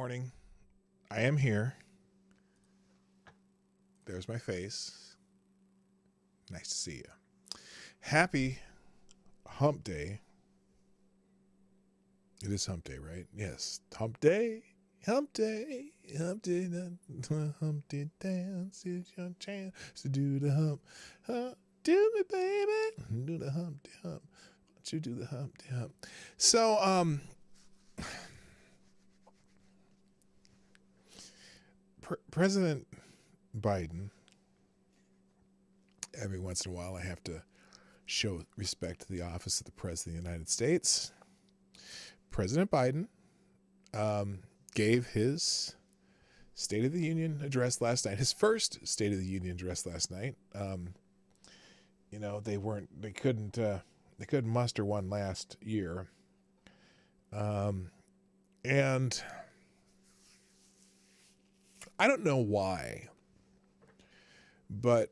morning. I am here. There's my face. Nice to see you. Happy hump day. It is hump day, right? Yes. Hump day. Hump day. Hump day. Hump day dance is your chance to do the hump. Do me, baby. Do the hump day hump. Why don't you do the hump day hump? So, President Biden, every once in a while I have to show respect to the office of the President of the United States. President Biden gave his State of the Union address last night, his first State of the Union address last night. They couldn't muster one last year. And I don't know why, but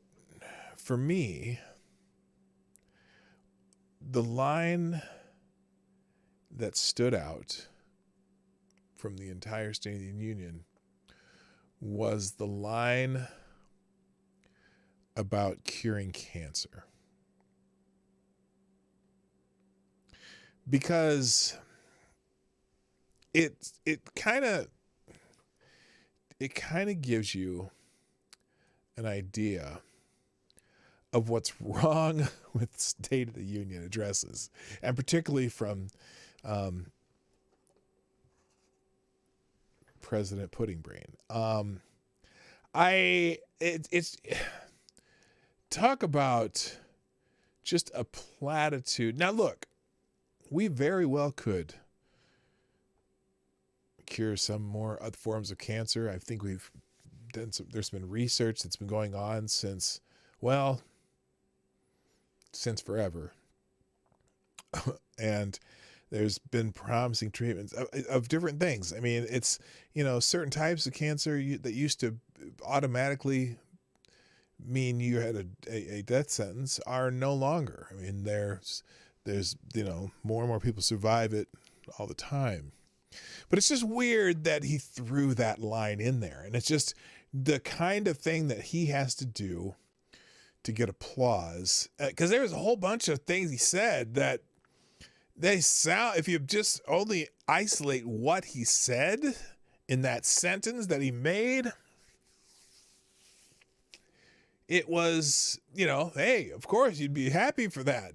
for me, the line that stood out from the entire State of the Union was the line about curing cancer. Because it kind of gives you an idea of what's wrong with State of the Union addresses, and particularly from President Pudding Brain. It's talk about just a platitude. Now look, we very well could cure some more other forms of cancer. I think we've done there's been research that's been going on since forever. And there's been promising treatments of different things. I mean, it's, certain types of cancer that used to automatically mean you had a death sentence are no longer. I mean, there's more and more people survive it all the time. But it's just weird that he threw that line in there. And it's just the kind of thing that he has to do to get applause. Because there was a whole bunch of things he said that they sound, if you just only isolate what he said in that sentence that he made, it was, hey, of course you'd be happy for that.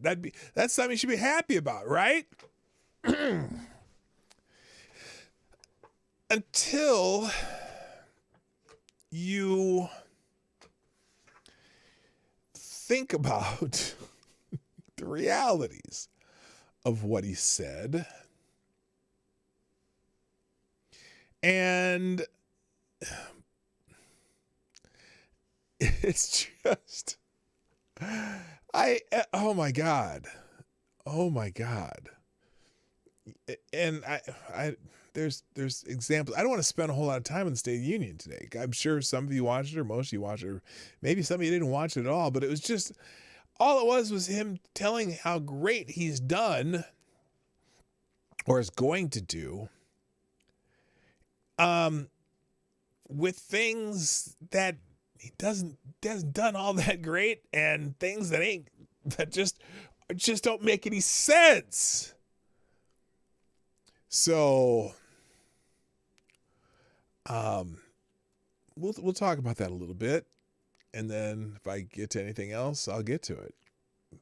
That's something you should be happy about, right? Until you think about the realities of what he said. And it's just, oh my God. And there's examples. I don't want to spend a whole lot of time on the State of the Union today. I'm sure some of you watched it, or most of you watched it, or maybe some of you didn't watch it at all, but it was just, all it was him telling how great he's done or is going to do with things that he hasn't done all that great, and things that just don't make any sense. So we'll talk about that a little bit, and then if I get to anything else, I'll get to it.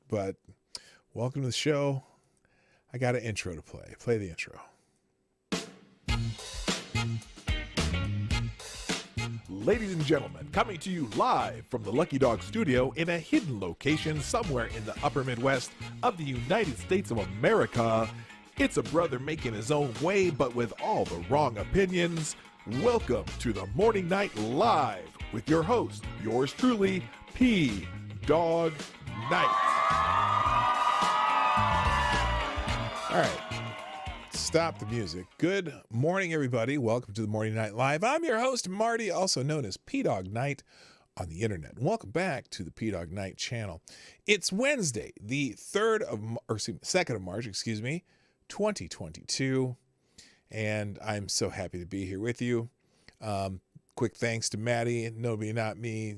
But welcome to the show. I got an intro to play. Play the intro. Ladies and gentlemen, coming to you live from the Lucky Dog studio in a hidden location somewhere in the upper Midwest of the United States of America, it's a brother making his own way, but with all the wrong opinions. Welcome to the Morning Night Live with your host, yours truly, PDawgKnight. All right, stop the music. Good morning, everybody. Welcome to the Morning Night Live. I'm your host, Marty, also known as PDawgKnight on the internet. Welcome back to the Dawg Knight Channel. It's Wednesday, the 2nd of March, 2022. and I'm so happy to be here with you. Quick thanks to Maddie, Nobody Not Me,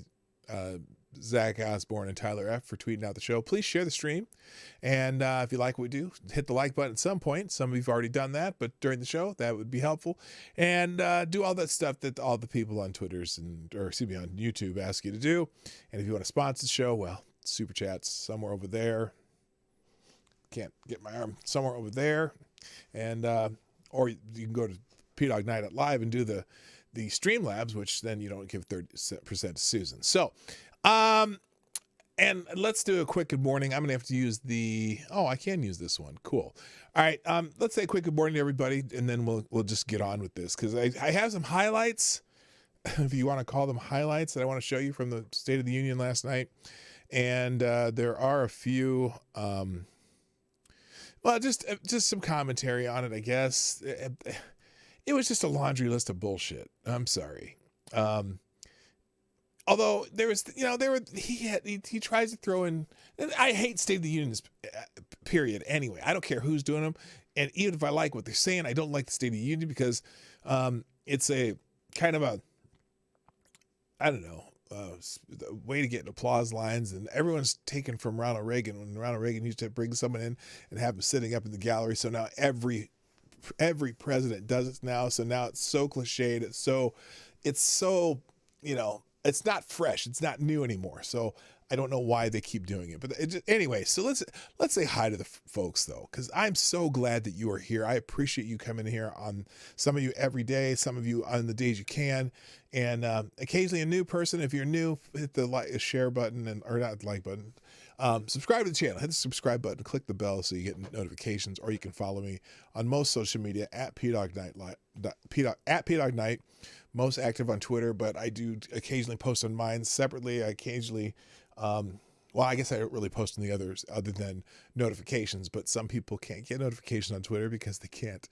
Zach Osborne, and Tyler F. for tweeting out the show. Please share the stream. And if you like what we do, hit the like button at some point. Some of you have already done that, but during the show, that would be helpful. And do all that stuff that all the people on Twitter's on YouTube ask you to do. And if you want to sponsor the show, well, SuperChats somewhere over there. Can't get my arm somewhere over there. And or you can go to PDawgKnight Live and do the Streamlabs, which then you don't give 30% to Susan. So, and let's do a quick good morning. I'm going to have to use I can use this one. Cool. All right. Let's say a quick good morning to everybody, and then we'll just get on with this, because I have some highlights, if you want to call them highlights, that I want to show you from the State of the Union last night. And there are a few, just some commentary on it, I guess. It was just a laundry list of bullshit. I'm sorry. Although he tries to throw in, I hate State of the Union, period. Anyway, I don't care who's doing them. And even if I like what they're saying, I don't like the State of the Union because it's a kind of a, I don't know, way to get applause lines. And everyone's taken from Ronald Reagan, when Ronald Reagan used to bring someone in and have them sitting up in the gallery. So now every president does it now. So now it's so cliched. It's so, it's not fresh. It's not new anymore. So I don't know why they keep doing it. But anyway, so let's say hi to the folks, though, because I'm so glad that you are here. I appreciate you coming here, on some of you every day, some of you on the days you can, and occasionally a new person. If you're new, hit the share button, or not like button. Subscribe to the channel. Hit the subscribe button. Click the bell so you get notifications, or you can follow me on most social media at PDawgKnight. Most active on Twitter, but I do occasionally post on mine separately. I occasionally, I guess I don't really post on the others other than notifications, but some people can't get notifications on Twitter because they can't.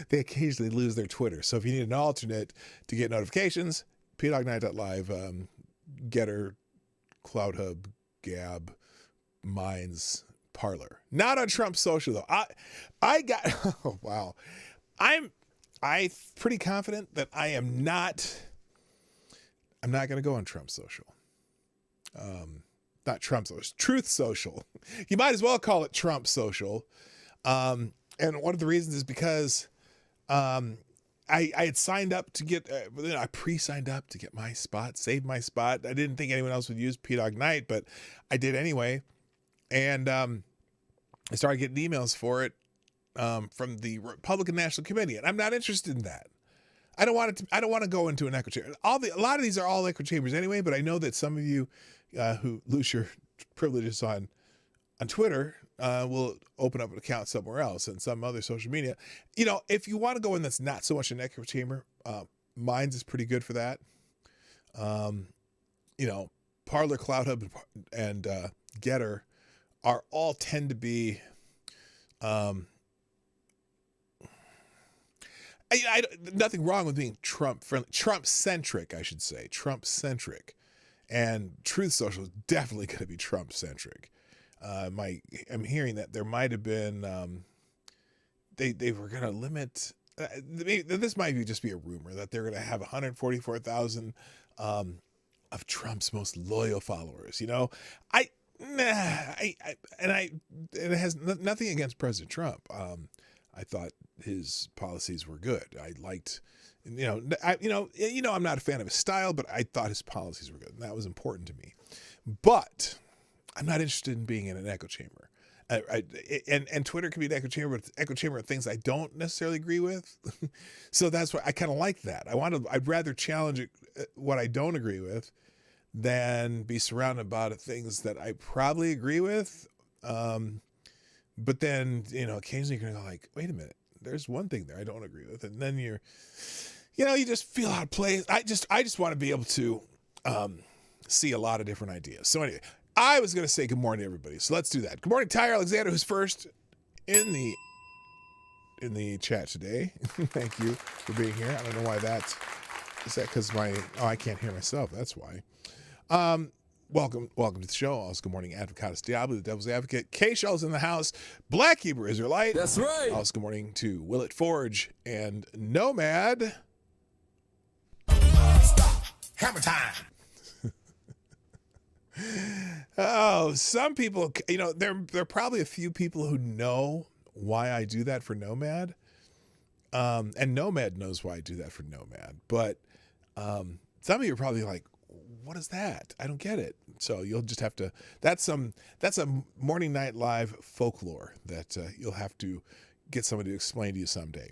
They occasionally lose their Twitter. So if you need an alternate to get notifications, PDawgKnight.live, Getter, CloudHub, Gab, Minds, Parler. Not on Trump Social, though. I got, oh, wow. I'm pretty confident that I'm not going to go on Trump Social. Not Trump Social, Truth Social. You might as well call it Trump Social. And one of the reasons is because I had signed up to get, I pre-signed up to get my spot, save my spot. I didn't think anyone else would use PDawgKnight, but I did anyway. And I started getting emails for it. From the Republican National Committee, and I'm not interested in that. I don't want to go into an echo chamber. A lot of these are all echo chambers anyway, but I know that some of you who lose your privileges on Twitter will open up an account somewhere else and some other social media. If you want to go in that's not so much an echo chamber, Minds is pretty good for that. Parler, CloudHub, and Getter are all tend to be nothing wrong with being Trump friendly, Trump centric, I should say, Trump centric, and Truth Social is definitely going to be Trump centric. I'm hearing that there might have been, they were going to limit. This might just be a rumor that they're going to have 144,000 of Trump's most loyal followers. It has nothing against President Trump. I thought his policies were good. I liked, I'm not a fan of his style, but I thought his policies were good, and that was important to me. But I'm not interested in being in an echo chamber. And Twitter can be an echo chamber, but it's echo chamber of things I don't necessarily agree with. So that's why I kind of like that. I'd rather challenge what I don't agree with than be surrounded by things that I probably agree with. But then, occasionally you're going to go like, wait a minute, there's one thing there I don't agree with. And then you just feel out of place. I just want to be able to see a lot of different ideas. So anyway, I was going to say good morning to everybody. So let's do that. Good morning, Tyre Alexander, who's first in the chat today. Thank you for being here. I don't know why is that because I can't hear myself. That's why. Welcome to the show. Also, good morning, Advocatus Diablo, the Devil's Advocate. K-Shell's in the house. Black Hebrew Israelite. That's right. Also, good morning to Willet Forge and Nomad. Stop. Hammer time. Oh, some people, there are probably a few people who know why I do that for Nomad. And Nomad knows why I do that for Nomad. But some of you are probably like, what is that? I don't get it. So you'll just have to, that's a Morning Night Live folklore that you'll have to get somebody to explain to you someday.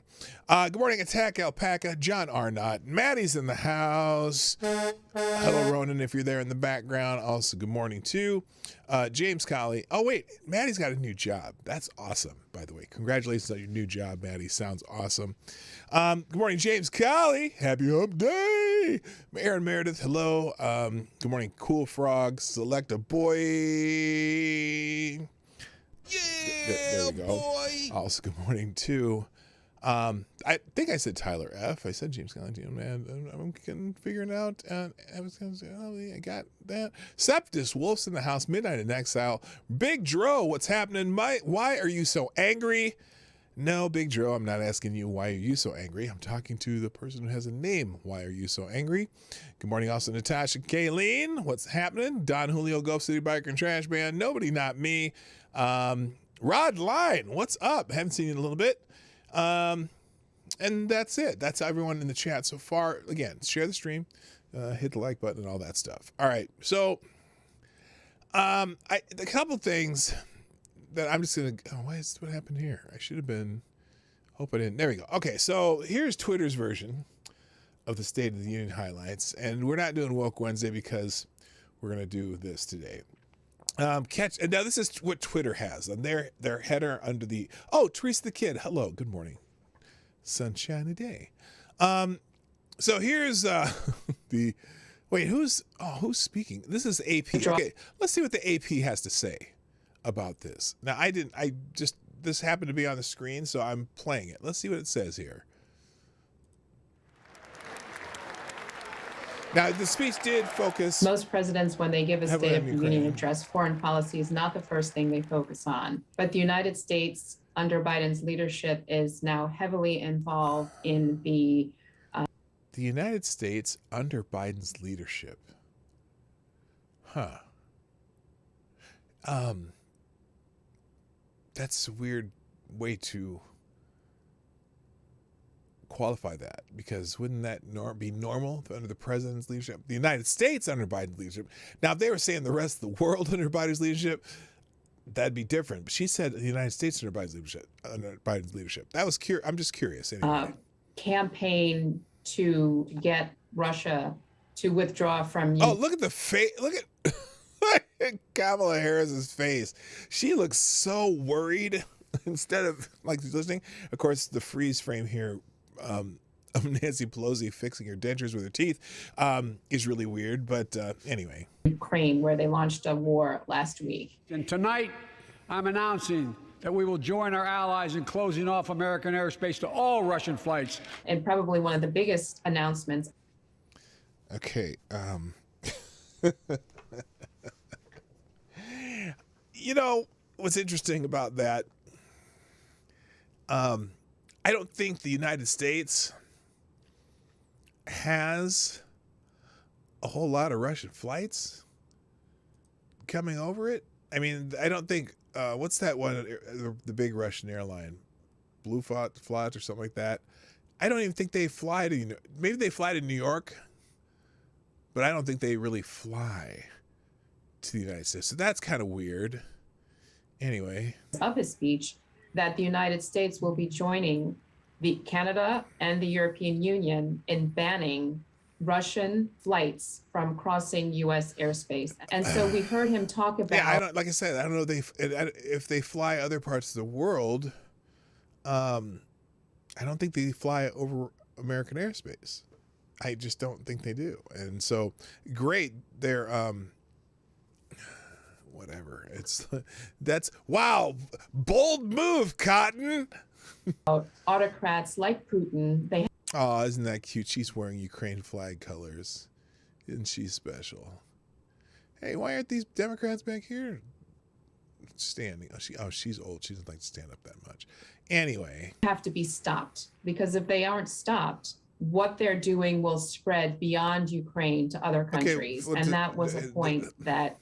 Good morning, Attack Alpaca, John Arnott, Maddie's in the house. Hello, Ronan, if you're there in the background. Also, good morning to James Colley. Oh, wait, Maddie's got a new job. That's awesome, by the way. Congratulations on your new job, Maddie. Sounds awesome. Good morning, James Colley. Happy Hump Day. Aaron Meredith, hello. Good morning, Cool Frog. Select a boy. Yeah, there we go. boy. Also, good morning to, I think I said Tyler F. I said James Colley, man. I'm figuring out. I was going to say, oh, I got that. Septus, Wolf's in the house. Midnight in Exile. Big Dro, what's happening? Why are you so angry? No, Big Dro, I'm not asking you why are you so angry. I'm talking to the person who has a name. Why are you so angry? Good morning, also Natasha Kayleen. What's happening? Don Julio, Gulf City Biker and Trash Band. Nobody, not me. Rod Line, what's up? Haven't seen you in a little bit. And that's it. That's everyone in the chat so far. Again, share the stream, hit the like button and all that stuff. All right. So, a couple things that I'm just going to, what happened here? I should have been, hope I didn't. There we go. Okay. So here's Twitter's version of the State of the Union highlights. And we're not doing Woke Wednesday because we're going to do this today. And now this is what Twitter has on their header under the, Teresa the Kid. Hello. Good morning. Sunshiny day. So here's who's speaking? This is AP. Okay, let's see what the AP has to say about this. Now this happened to be on the screen, so I'm playing it. Let's see what it says here. Now, the speech did focus. Most presidents, when they give a State of the Union address, foreign policy is not the first thing they focus on. But the United States, under Biden's leadership, is now heavily involved in the United States under Biden's leadership. Huh. That's a weird way to qualify that, because wouldn't that be normal under the president's leadership? The United States under Biden's leadership. Now, if they were saying the rest of the world under Biden's leadership, that'd be different. But she said the United States under Biden's leadership. That was I'm just curious. Anyway. Campaign to get Russia to withdraw from you. Oh, look at the face. Look at Kamala Harris's face. She looks so worried instead of like listening. Of course, the freeze frame here of Nancy Pelosi fixing her dentures with her teeth is really weird. But anyway. Ukraine, where they launched a war last week. And tonight, I'm announcing that we will join our allies in closing off American airspace to all Russian flights. And probably one of the biggest announcements. Okay. What's interesting about that, I don't think the United States has a whole lot of Russian flights coming over it. I mean, I don't think, what's that one, the big Russian airline, Blue Flat or something like that. I don't even think they fly to, maybe they fly to New York, but I don't think they really fly to the United States. So that's kind of weird. Anyway. Of his speech, that the United States will be joining Canada and the European Union in banning Russian flights from crossing U.S. airspace. And so we heard him talk about. Yeah, like I said, I don't know if they fly other parts of the world. I don't think they fly over American airspace. I just don't think they do. And so, great, they're whatever. Wow, bold move, Cotton. Autocrats like Putin, they. Oh, isn't that cute? She's wearing Ukraine flag colors. Isn't she special? Hey, why aren't these Democrats back here standing? She's old. She doesn't like to stand up that much. Anyway. Have to be stopped, because if they aren't stopped, what they're doing will spread beyond Ukraine to other countries. And that was a point that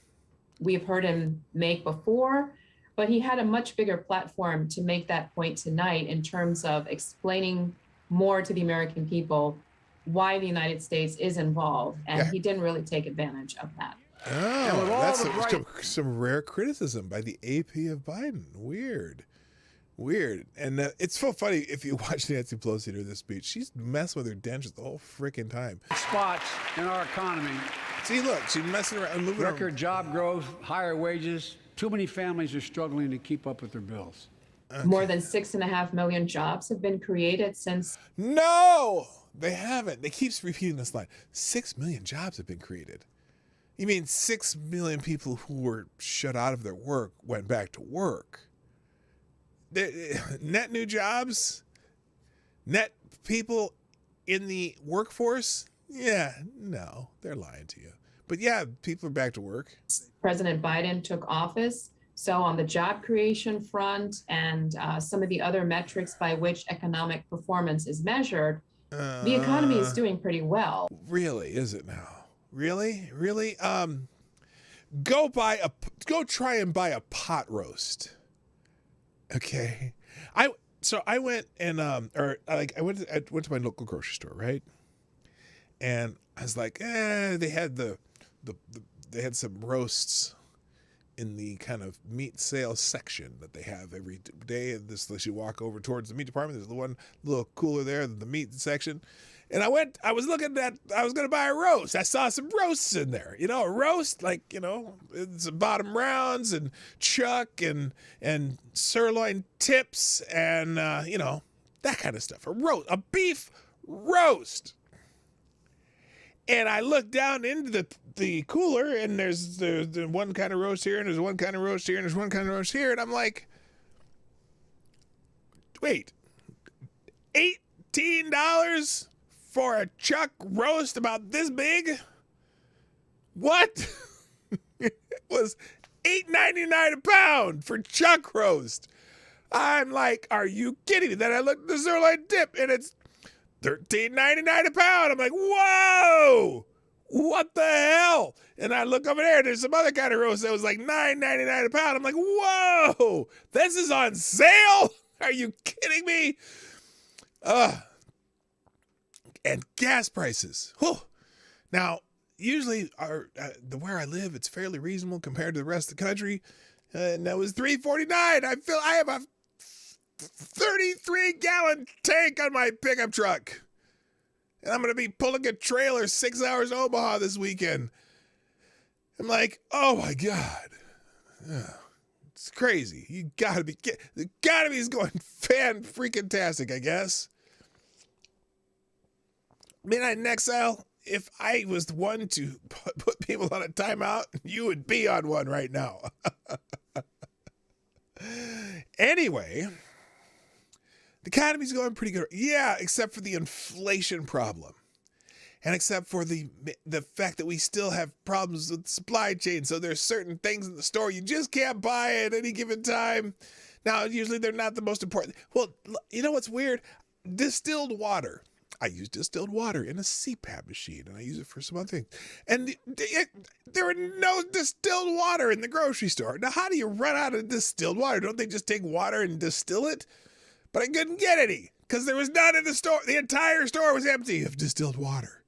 we've heard him make before, but he had a much bigger platform to make that point tonight in terms of explaining more to the American people why the United States is involved. And he didn't really take advantage of that. Oh, that's some rare criticism by the AP of Biden. Weird. And it's so funny if you watch Nancy Pelosi do this speech. She's messing with her dentures the whole freaking time. Spots in our economy. See, look, she's messing around, moving record job growth, higher wages. Too many families are struggling to keep up with their bills. Okay. More than 6.5 million jobs have been created since. No, they haven't. They keep repeating this line. 6 million jobs have been created. You mean 6 million people who were shut out of their work went back to work? Net new jobs? Net people in the workforce? Yeah, no, they're lying to you. But yeah, people are back to work. President Biden took office. So on the job creation front and some of the other metrics by which economic performance is measured, the economy is doing pretty well. Really, is it now? Really? Go try and buy a pot roast. Okay. I went and I went to my local grocery store, right? And I was like, they had they had some roasts in the kind of meat sales section that they have every day. And as you walk over towards the meat department, there's the one little cooler there, the meat section. And I was going to buy a roast. I saw some roasts in there, a roast, it's bottom rounds and chuck and sirloin tips and, that kind of stuff. A beef roast. And I looked down into the cooler and there's one kind of roast here and there's one kind of roast here and there's one kind of roast here. And I'm like, wait, $18? For a chuck roast about this big? What? It was $8.99 a pound for chuck roast. I'm like, are you kidding me? Then I looked at the sirloin dip and it's $13.99 a pound. I'm like, whoa, what the hell? And I look over there, there's some other kind of roast that was like $9.99 a pound. I'm like, whoa, this is on sale? Are you kidding me? And gas prices. Whew. Now, usually where I live, it's fairly reasonable compared to the rest of the country. And that was $3.49. I have a 33-gallon tank on my pickup truck. And I'm going to be pulling a trailer 6 hours to Omaha this weekend. I'm like, oh my God. It's crazy. The economy is going fan-freaking-tastic, I guess. Midnight in Exile, if I was the one to put people on a timeout, you would be on one right now. Anyway, the economy's going pretty good. Yeah, except for the inflation problem. And except for the fact that we still have problems with the supply chain. So there's certain things in the store you just can't buy at any given time. Now, usually they're not the most important. Well, you know what's weird? Distilled water. I use distilled water in a CPAP machine, and I use it for some other things. And there were no distilled water in the grocery store. Now, how do you run out of distilled water? Don't they just take water and distill it? But I couldn't get any because there was none in the store. The entire store was empty of distilled water.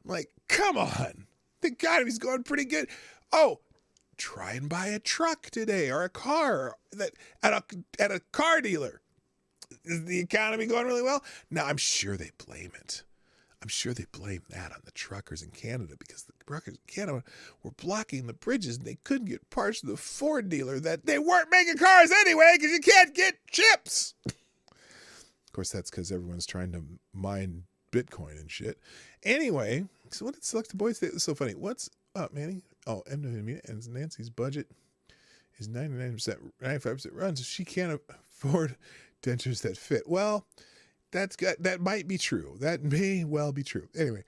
I'm like, come on. The economy's going pretty good. Oh, try and buy a truck today or a car at a car dealer. Is the economy going really well? Now, I'm sure they blame it. I'm sure they blame that on the truckers in Canada because the truckers in Canada were blocking the bridges and they couldn't get parts to the Ford dealer that they weren't making cars anyway because you can't get chips. Of course, that's because everyone's trying to mine Bitcoin and shit. Anyway, so what did Select the Boys say? It's so funny. What's up, Manny? Oh, and Nancy's budget is 99%, 95% run, so she can't afford dentures that fit. Well, that might be true. That may well be true. Anyway.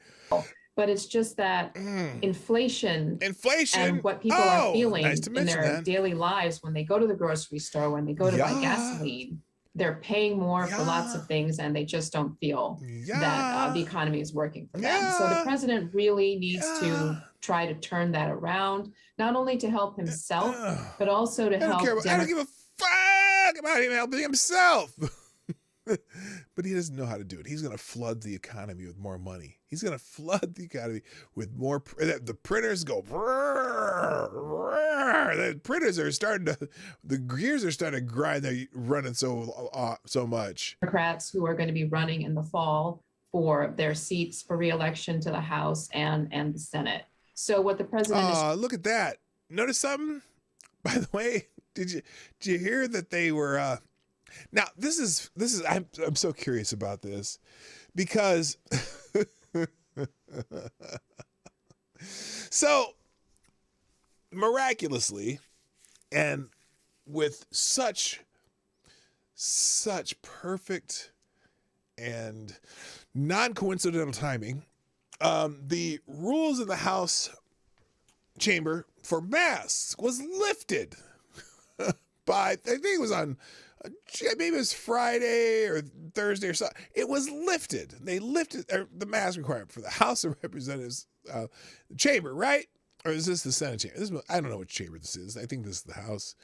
But it's just that inflation and what people Oh, are feeling nice to in mention their that. daily lives when they go to the grocery store, when they go to buy Yeah. gasoline, they're paying more for lots of things, and they just don't feel that the economy is working for them. So the president really needs to try to turn that around, not only to help himself, but also to help. I don't give a fuck about him helping himself. But he doesn't know how to do it. He's going to flood the economy with more money. He's going to flood the economy with more. The printers go. The printers are starting to. The gears are starting to grind. They're running so much. Democrats who are going to be running in the fall for their seats for re-election to the House and the Senate. So what the president is. Look at that. Notice something? By the way, did you hear that they were? Now this is I'm so curious about this because so miraculously and with such perfect and non-coincidental timing, the rules in the House chamber for masks was lifted by, I think it was on, maybe it was Friday or Thursday or something. It was lifted. They lifted the mask requirement for the House of Representatives chamber, right? Or is this the Senate chamber? I don't know which chamber this is. I think this is the House.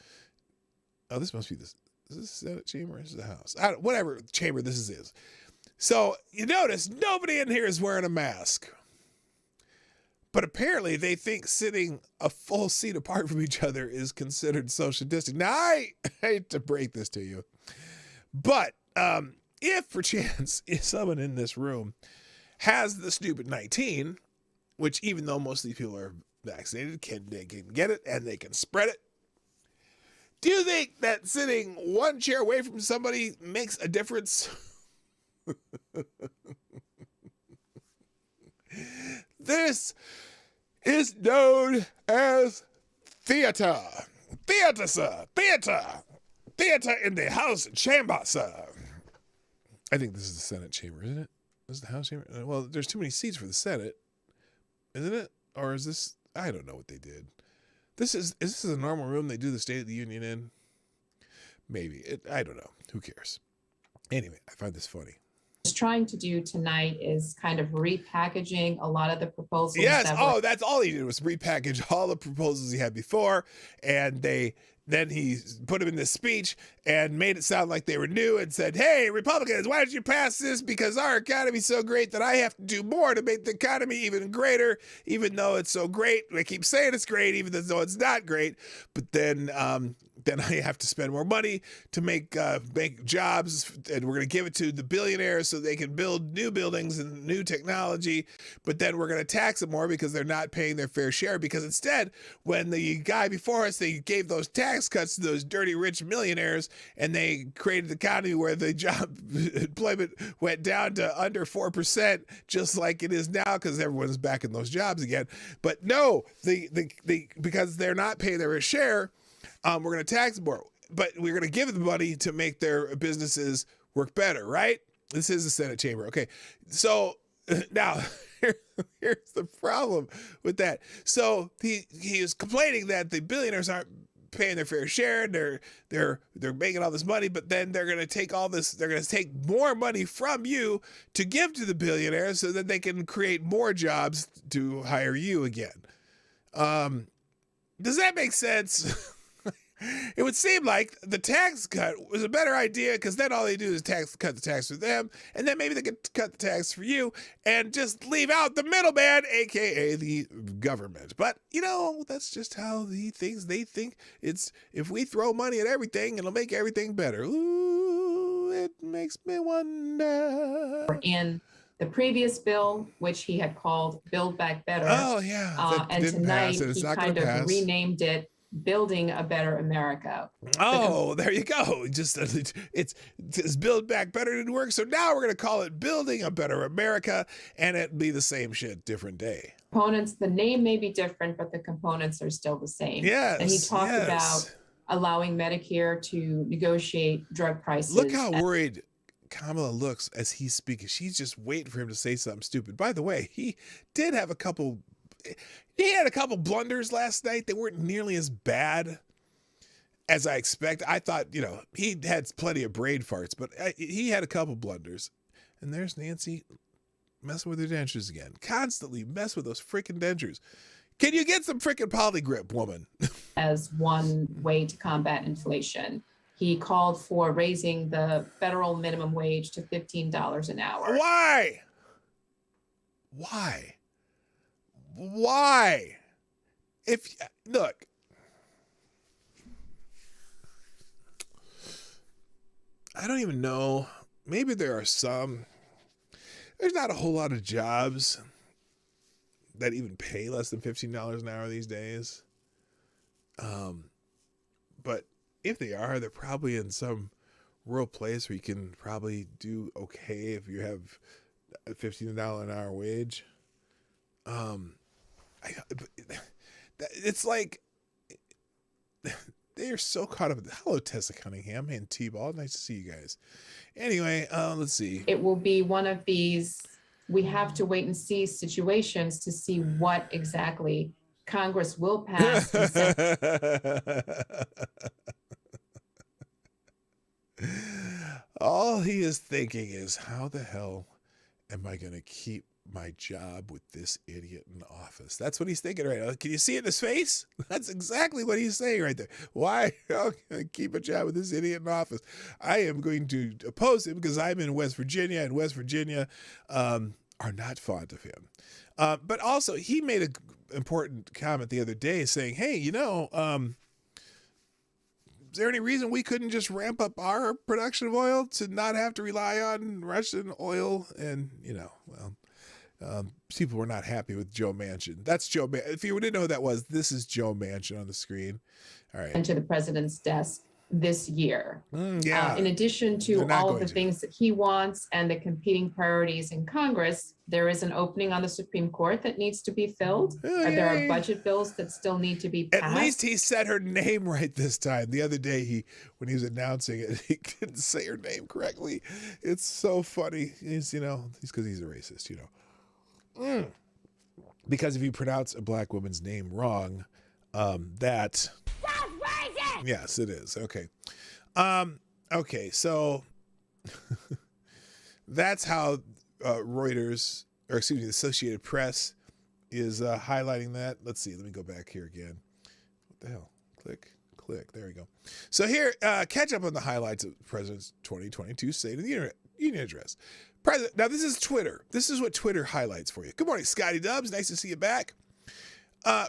Oh, this must be this. Is this the Senate chamber or is this the House? Whatever chamber this is. So you notice nobody in here is wearing a mask. But apparently they think sitting a full seat apart from each other is considered social distancing. Now, I hate to break this to you, but if perchance if someone in this room has the stupid 19, which even though most of these people are vaccinated, they can get it and they can spread it, do you think that sitting one chair away from somebody makes a difference? This is known as theater. Theater, sir. Theater. Theater in the House chamber, sir. I think this is the Senate chamber, isn't it? This is the House chamber? Well, there's too many seats for the Senate, isn't it? Or is this, I don't know what they did. Is this a normal room they do the State of the Union in? Maybe. I don't know. Who cares? Anyway, I find this funny. Trying to do tonight is kind of repackaging a lot of the proposals. Yes. That's all he did was repackage all the proposals he had before, and then he put them in this speech and made it sound like they were new and said, "Hey, Republicans, why don't you pass this? Because our economy's so great that I have to do more to make the economy even greater, even though it's so great. I keep saying it's great, even though it's not great. But then I have to spend more money to make jobs, and we're going to give it to the billionaires so they can build new buildings and new technology. But then we're going to tax them more because they're not paying their fair share. Because instead, when the guy before us, they gave those tax cuts to those dirty rich millionaires, and they created an economy where the job employment went down to under 4%, just like it is now, because everyone's back in those jobs again. But no, because they're not paying their share. We're going to tax them more, but we're going to give them money to make their businesses work better, right? This is the Senate chamber. Okay, so now here's the problem with that. So he is complaining that the billionaires aren't paying their fair share, and they're making all this money, but then they're going to take all this. They're going to take more money from you to give to the billionaires so that they can create more jobs to hire you again. Does that make sense? It would seem like the tax cut was a better idea, because then all they do is cut the tax for them, and then maybe they could cut the tax for you and just leave out the middleman, aka the government. But that's just how they think it's, if we throw money at everything, it'll make everything better. Ooh, it makes me wonder. In the previous bill, which he had called Build Back Better. Oh yeah, and tonight he kind of renamed it Building a Better America. Oh, there you go. It's Build Back Better didn't work, so now we're going to call it Building a Better America, and it'll be the same shit, different day. Components, the name may be different, but the components are still the same. Yes. And he talked about allowing Medicare to negotiate drug prices. Look how worried Kamala looks as he's speaking. She's just waiting for him to say something stupid. By the way, he did have a couple. He had a couple blunders last night. They weren't nearly as bad as I expect. I thought, he had plenty of brain farts, but he had a couple blunders. And there's Nancy messing with her dentures again. Constantly mess with those freaking dentures. Can you get some freaking polygrip, woman? As one way to combat inflation. He called for raising the federal minimum wage to $15 an hour. Why? Look, I don't even know. Maybe there are some. There's not a whole lot of jobs that even pay less than $15 an hour these days. But if they are, they're probably in some rural place where you can probably do okay if you have a $15 an hour wage. It's like they are so caught up. Hello, Tessa Cunningham and T-Ball. Nice to see you guys. Anyway, let's see. It will be one of these, we have to wait and see situations to see what exactly Congress will pass. All he is thinking is, how the hell am I going to keep my job with this idiot in office? That's what he's thinking right now. Can you see it in his face? That's exactly what he's saying right there. Why am I going to keep a job with this idiot in office? I am going to oppose him because I'm in West Virginia, and West Virginia are not fond of him. But also, he made an important comment the other day saying, hey, is there any reason we couldn't just ramp up our production of oil to not have to rely on Russian oil? And, people were not happy with Joe Manchin. That's Joe Manchin. If you didn't know who that was, this is Joe Manchin on the screen. All right. And to the president's desk this year. Yeah. In addition to all of the things that he wants and the competing priorities in Congress, there is an opening on the Supreme Court that needs to be filled. There are budget bills that still need to be passed. At least he said her name right this time. The other day, when he was announcing it, he didn't say her name correctly. It's so funny. He's because he's a racist, Because if you pronounce a black woman's name wrong, that... Yes, it is. Okay. Okay, so that's how Reuters, or excuse me, the Associated Press is highlighting that. Let's see. Let me go back here again. What the hell? Click. There we go. So here, catch up on the highlights of the President's 2022 State of the Union Address. Now, this is Twitter. This is what Twitter highlights for you. Good morning, Scotty Dubs. Nice to see you back.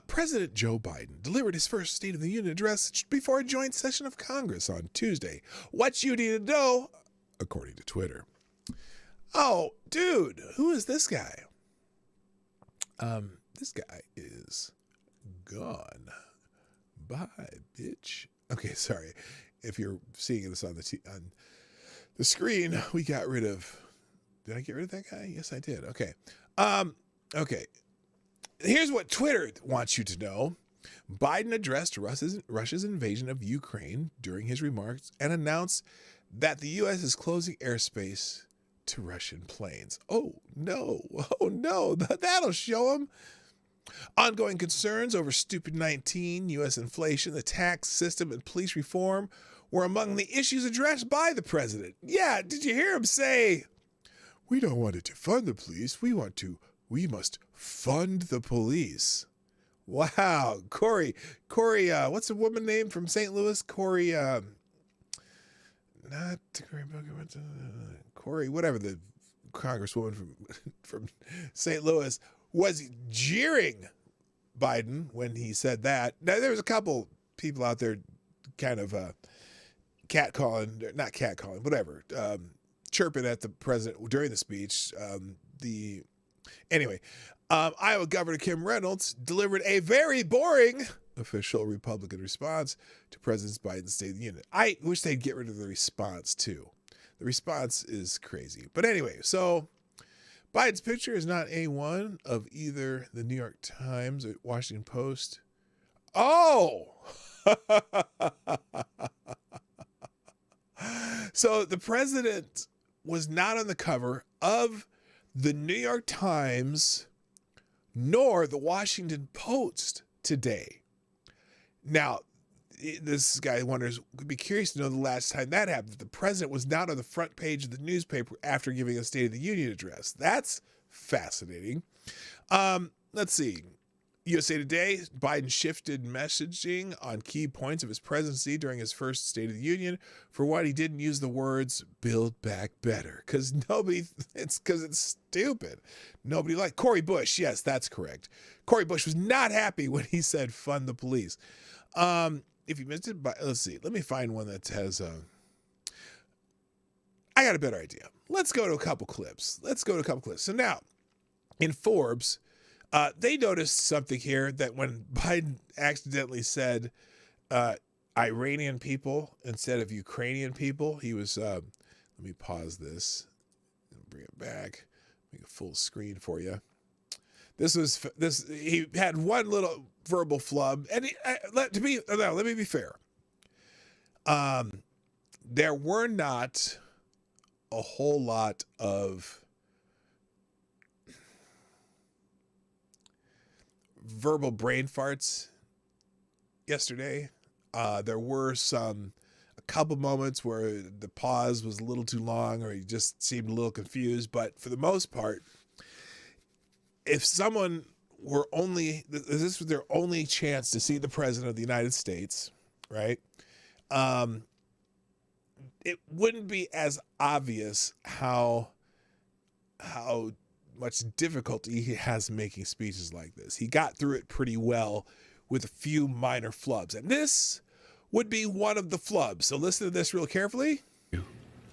President Joe Biden delivered his first State of the Union address before a joint session of Congress on Tuesday. What you need to know, according to Twitter. Oh, dude, who is this guy? This guy is gone. Bye, bitch. Okay, sorry. If you're seeing this on the screen, we got rid of... Did I get rid of that guy? Yes, I did. Okay. Okay. Here's what Twitter wants you to know. Biden addressed Russia's invasion of Ukraine during his remarks and announced that the U.S. is closing airspace to Russian planes. Oh, no. That'll show him. Ongoing concerns over stupid 19, U.S. inflation, the tax system, and police reform were among the issues addressed by the president. Yeah, did you hear him say, we don't want to defund the police. We must fund the police. Wow. Corey, what's the woman name from St. Louis? Corey, whatever, the congresswoman from St. Louis was jeering Biden when he said that. Now, there was a couple people out there kind of chirping at the president during the speech. Iowa Governor Kim Reynolds delivered a very boring official Republican response to President Biden's State of the Union. I wish they'd get rid of the response, too. The response is crazy. But anyway, so Biden's picture is not A1 of either the New York Times or Washington Post. Oh! So the president was not on the cover of the New York Times nor the Washington Post today. Now, this guy wonders, would be curious to know the last time that happened. The president was not on the front page of the newspaper after giving a State of the Union address. That's fascinating. Let's see. USA Today, Biden shifted messaging on key points of his presidency during his first State of the Union. For what, he didn't use the words "build back better" because it's stupid. Nobody liked Cori Bush. Yes, that's correct. Cori Bush was not happy when he said "fund the police." If you missed it, let's see. Let me find one that has. I got a better idea. Let's go to a couple clips. So now, in Forbes, they noticed something here that when Biden accidentally said Iranian people instead of Ukrainian people, he was, let me pause this and bring it back, make a full screen for you. He had one little verbal flub, and let me be fair. There were not a whole lot of verbal brain farts yesterday. There were a couple moments where the pause was a little too long or he just seemed a little confused. But for the most part, if someone were this was their only chance to see the president of the United States, right? It wouldn't be as obvious how much difficulty he has making speeches like this. He got through it pretty well with a few minor flubs. And this would be one of the flubs. So listen to this real carefully.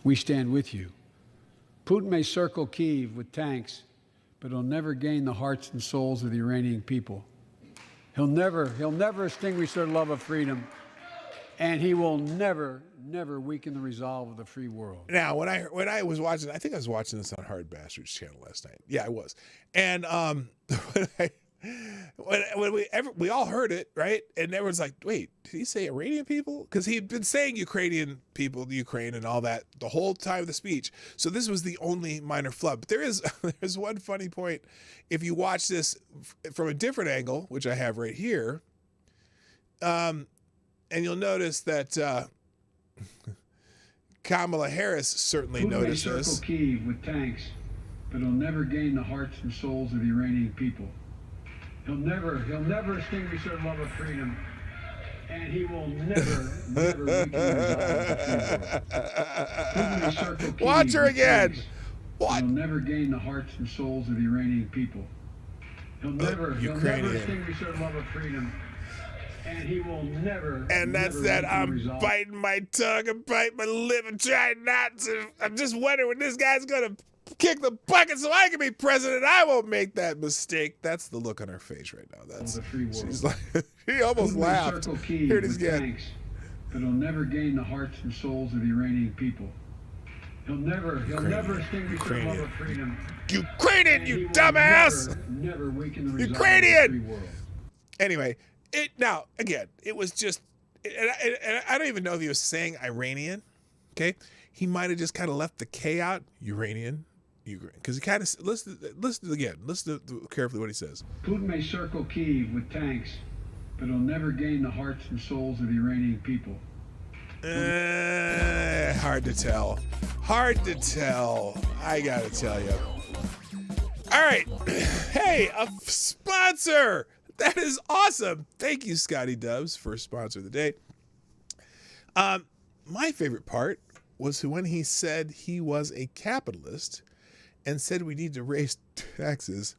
We stand with you. Putin may circle Kyiv with tanks, but he'll never gain the hearts and souls of the Iranian people. He'll never extinguish their love of freedom, and he will never weaken the resolve of the free world. Now, when I was watching, I think I was watching this on Hard Bastards channel last night. Yeah, I was. And when we all heard it, right? And everyone's like, wait, did he say Iranian people? Because he'd been saying Ukrainian people, the Ukraine and all that the whole time of the speech. So this was the only minor flub. But there's one funny point. If you watch this from a different angle, which I have right here, and you'll notice that Kamala Harris certainly Putin noticed may this. circle Kyiv with tanks, but he'll never gain the hearts and souls of the Iranian people. He'll never extinguish their love of freedom, and he will never weaken the resolve of the free world. Putin may circle Kyiv Watch her with again. tanks, What? He'll never gain the hearts and souls of the Iranian people. He'll never extinguish their love of freedom, and he will never. And that's never that. weaken the I'm resolve. biting my tongue and biting my lip and trying not to. I'm just wondering when this guy's gonna kick the bucket so I can be president. I won't make that mistake. That's the look on her face right now. That's the free world. she's like he almost Putin may laughed. circle Kyiv Here it is with again. tanks, but he'll never gain the hearts and souls of the Iranian people. He'll never extinguish their love of freedom. Ukrainian, and you he will dumbass! Never weaken the resolve Ukrainian! of the free world. Anyway, it was just, and I don't even know if he was saying Iranian. Okay, he might have just kind of left the K out. Uranian, because he kind of listen again. Listen to carefully what he says. Putin may circle Kyiv with tanks, but he'll never gain the hearts and souls of the Iranian people. Hard to tell. I gotta tell you. All right. Hey, a sponsor. That is awesome. Thank you, Scotty Dubs, for sponsor of the day. My favorite part was when he said he was a capitalist and said we need to raise taxes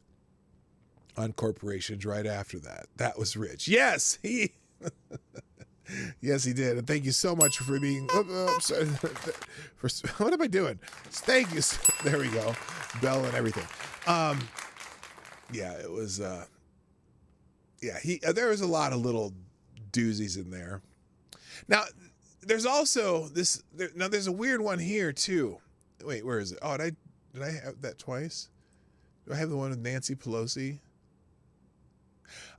on corporations right after that. That was rich. Yes, Yes, he did. And thank you so much for being. Sorry. What am I doing? Thank you. There we go. Bell and everything. Yeah, it was. Yeah, there was a lot of little doozies in there. Now, there's also this. There's a weird one here too. Wait, where is it? Oh, did I have that twice? Do I have the one with Nancy Pelosi?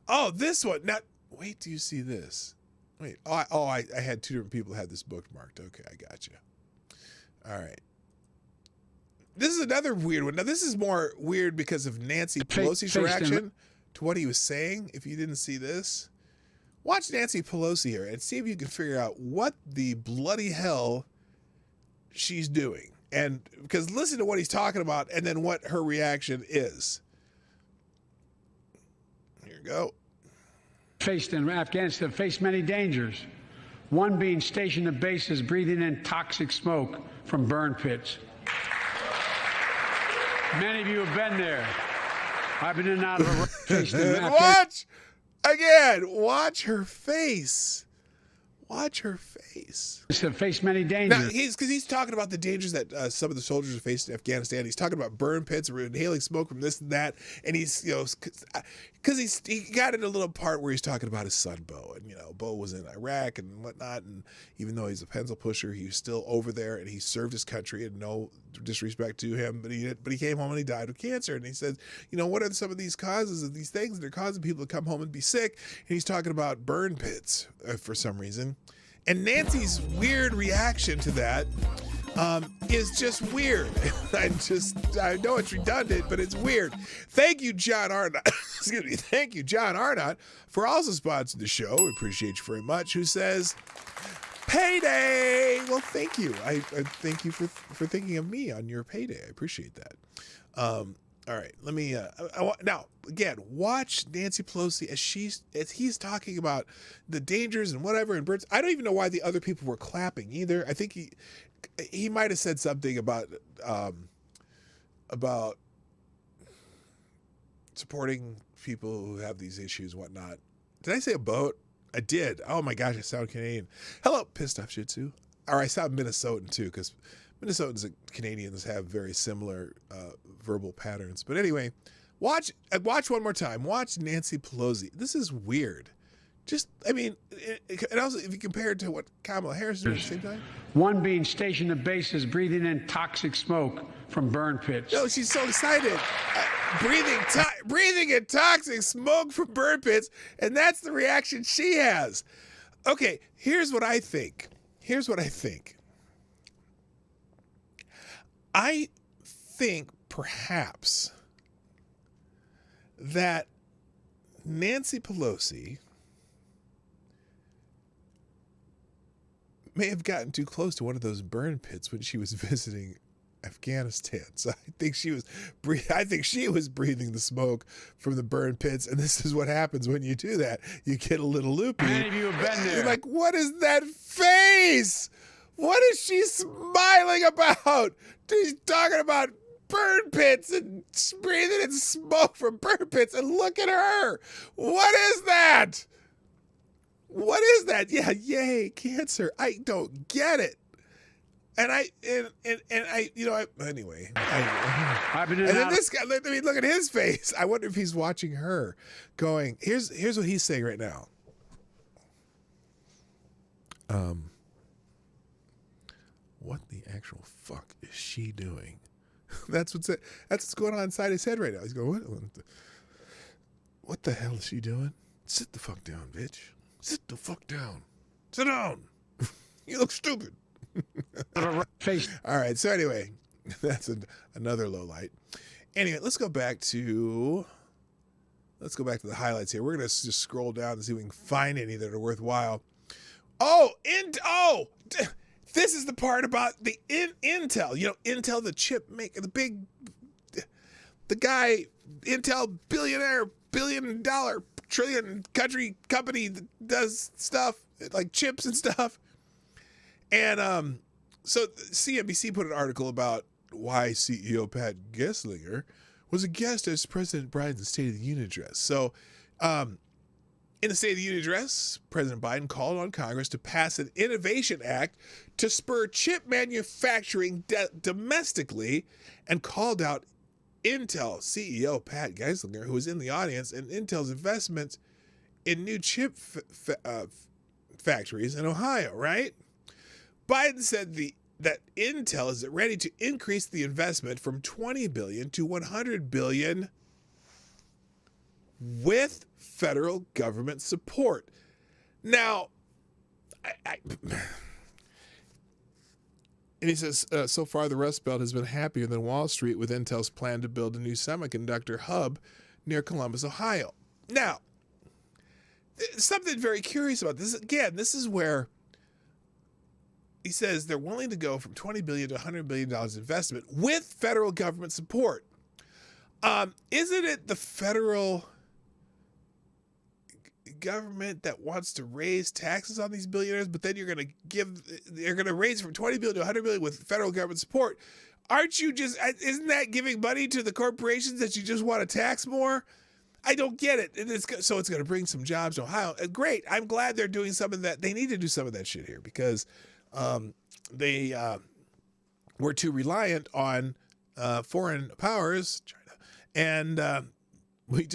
Oh, this one. Now, wait, do you see this? Wait, I had two different people had this bookmarked. Okay, I got you. All right. This is another weird one. Now, this is more weird because of Nancy Pelosi's reaction to what he was saying. If you didn't see this, watch Nancy Pelosi here and see if you can figure out what the bloody hell she's doing. And because listen to what he's talking about and then what her reaction is. Here you go. Faced in Afghanistan, faced many dangers. One being stationed at bases breathing in toxic smoke from burn pits. Many of you have been there. I've been in and out of a faced in Watch again. Watch her face. Watch her face. Faced many dangers. Now, he's talking about the dangers that some of the soldiers are facing in Afghanistan. He's talking about burn pits, inhaling smoke from this and that, and he's because he got in a little part where he's talking about his son Bo, and Bo was in Iraq and whatnot, and even though he's a pencil pusher, he was still over there and he served his country, and no disrespect to him, but he came home and he died of cancer, and he says, what are some of these causes of these things that are causing people to come home and be sick? And he's talking about burn pits for some reason. And Nancy's weird reaction to that is just weird. I know it's redundant, but it's weird. Thank you, John Arnott. Excuse me. Thank you, John Arnott, for also sponsoring the show. We appreciate you very much. Who says, payday. Well, thank you. I thank you for thinking of me on your payday. I appreciate that. All right, let me now again watch Nancy Pelosi as he's talking about the dangers and whatever and birds. I don't even know why the other people were clapping either. I think he might have said something about supporting people who have these issues and whatnot. Did I say a boat? I did. Oh my gosh, I sound Canadian. Hello, pissed off Shih-Tzu. Or I sound Minnesotan too, because Minnesotans and Canadians have very similar verbal patterns. But anyway, watch one more time. Watch Nancy Pelosi. This is weird. And also if you compare it to what Kamala Harris is doing at the same time. One being stationed at bases breathing in toxic smoke from burn pits. No, she's so excited. Breathing in toxic smoke from burn pits, and that's the reaction she has. Okay, here's what I think. I think perhaps that Nancy Pelosi may have gotten too close to one of those burn pits when she was visiting Afghanistan. So I think she was breathing the smoke from the burn pits, and this is what happens when you do that. You get a little loopy. Many of you have been there. You're like, what is that face? What is she smiling about? She's talking about burn pits and breathing in smoke from burn pits, and look at her. What is that? What is that? Yeah, yay, cancer. I don't get it. Anyway. I've been in And then out. this guy, look at his face. I wonder if he's watching her going, here's what he's saying right now. What the actual fuck is she doing? That's what's going on inside his head right now. He's going, what the hell is she doing? Sit the fuck down, bitch. Sit the fuck down. Sit down. You look stupid. All right. So anyway, that's another low light. Anyway, let's go back to the highlights here. We're going to just scroll down and see if we can find any that are worthwhile. This is the part about the Intel. Intel, the chip maker, the guy, Intel billionaire, $1 billion, trillion country company that does stuff like chips and stuff. And so CNBC put an article about why CEO Pat Gelsinger was a guest at President Biden's State of the Union address. So in the State of the Union address, President Biden called on Congress to pass an innovation act to spur chip manufacturing domestically, and called out Intel CEO Pat Gelsinger, who was in the audience, and Intel's investments in new chip factories in Ohio, right? Biden said that Intel is ready to increase the investment from $20 billion to $100 billion with federal government support. Now, And he says, so far the Rust Belt has been happier than Wall Street with Intel's plan to build a new semiconductor hub near Columbus, Ohio. Now, something very curious about this. Again, this is where he says they're willing to go from $20 billion to $100 billion investment with federal government support. Isn't it the federal government that wants to raise taxes on these billionaires, but then they're going to raise from 20 billion to 100 billion with federal government support? Isn't that giving money to the corporations that you just want to tax more? I don't get it. So it's going to bring some jobs to Ohio. Great. I'm glad they're doing some of that. They need to do some of that shit here because they were too reliant on foreign powers, China, and we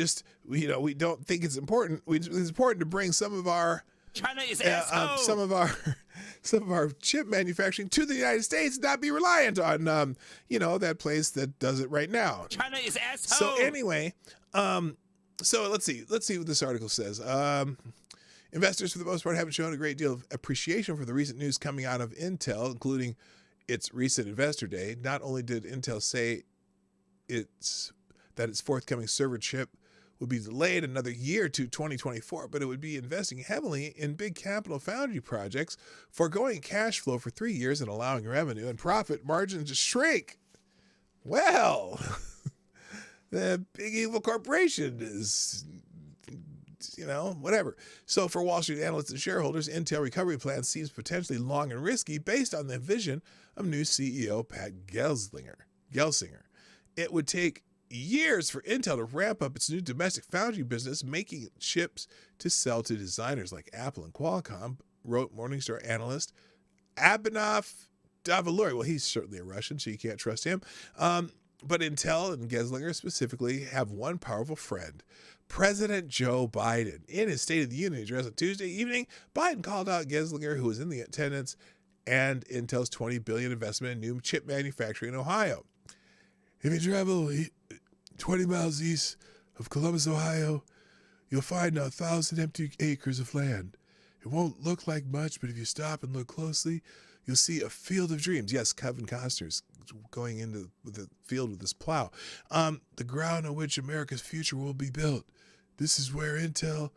don't think it's important. It's important to bring some of our China is some of our chip manufacturing to the United States, not be reliant on that place that does it right now. China is asshole. So anyway, so let's see what this article says. Investors, for the most part, haven't shown a great deal of appreciation for the recent news coming out of Intel, including its recent investor day. Not only did Intel say that its forthcoming server chip would be delayed another year to 2024, but it would be investing heavily in big capital foundry projects, foregoing cash flow for 3 years and allowing revenue and profit margins to shrink. Well, the big evil corporation is, whatever. So for Wall Street analysts and shareholders, Intel recovery plan seems potentially long and risky based on the vision of new CEO Pat Gelsinger. It would take years for Intel to ramp up its new domestic foundry business, making chips to sell to designers like Apple and Qualcomm, wrote Morningstar analyst Abhinav Davalouri. Well, he's certainly a Russian, so you can't trust him. But Intel and Geslinger specifically have one powerful friend, President Joe Biden. In his State of the Union address on Tuesday evening, Biden called out Geslinger, who was in the attendance, and Intel's $20 billion investment in new chip manufacturing in Ohio. If you travel 20 miles east of Columbus, Ohio, you'll find 1,000 empty acres of land. It won't look like much, but if you stop and look closely, you'll see a field of dreams. Yes, Kevin Costner's going into the field with his plow. The ground on which America's future will be built. This is where Intel,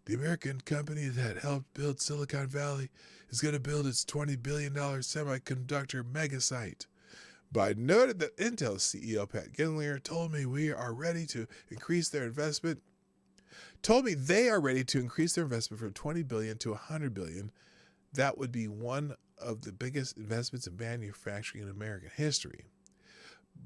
the American company that helped build Silicon Valley, is going to build its $20 billion semiconductor megasite. Biden noted that Intel CEO Pat Gelsinger told me they are ready to increase their investment from $20 billion to $100 billion. That would be one of the biggest investments in manufacturing in American history.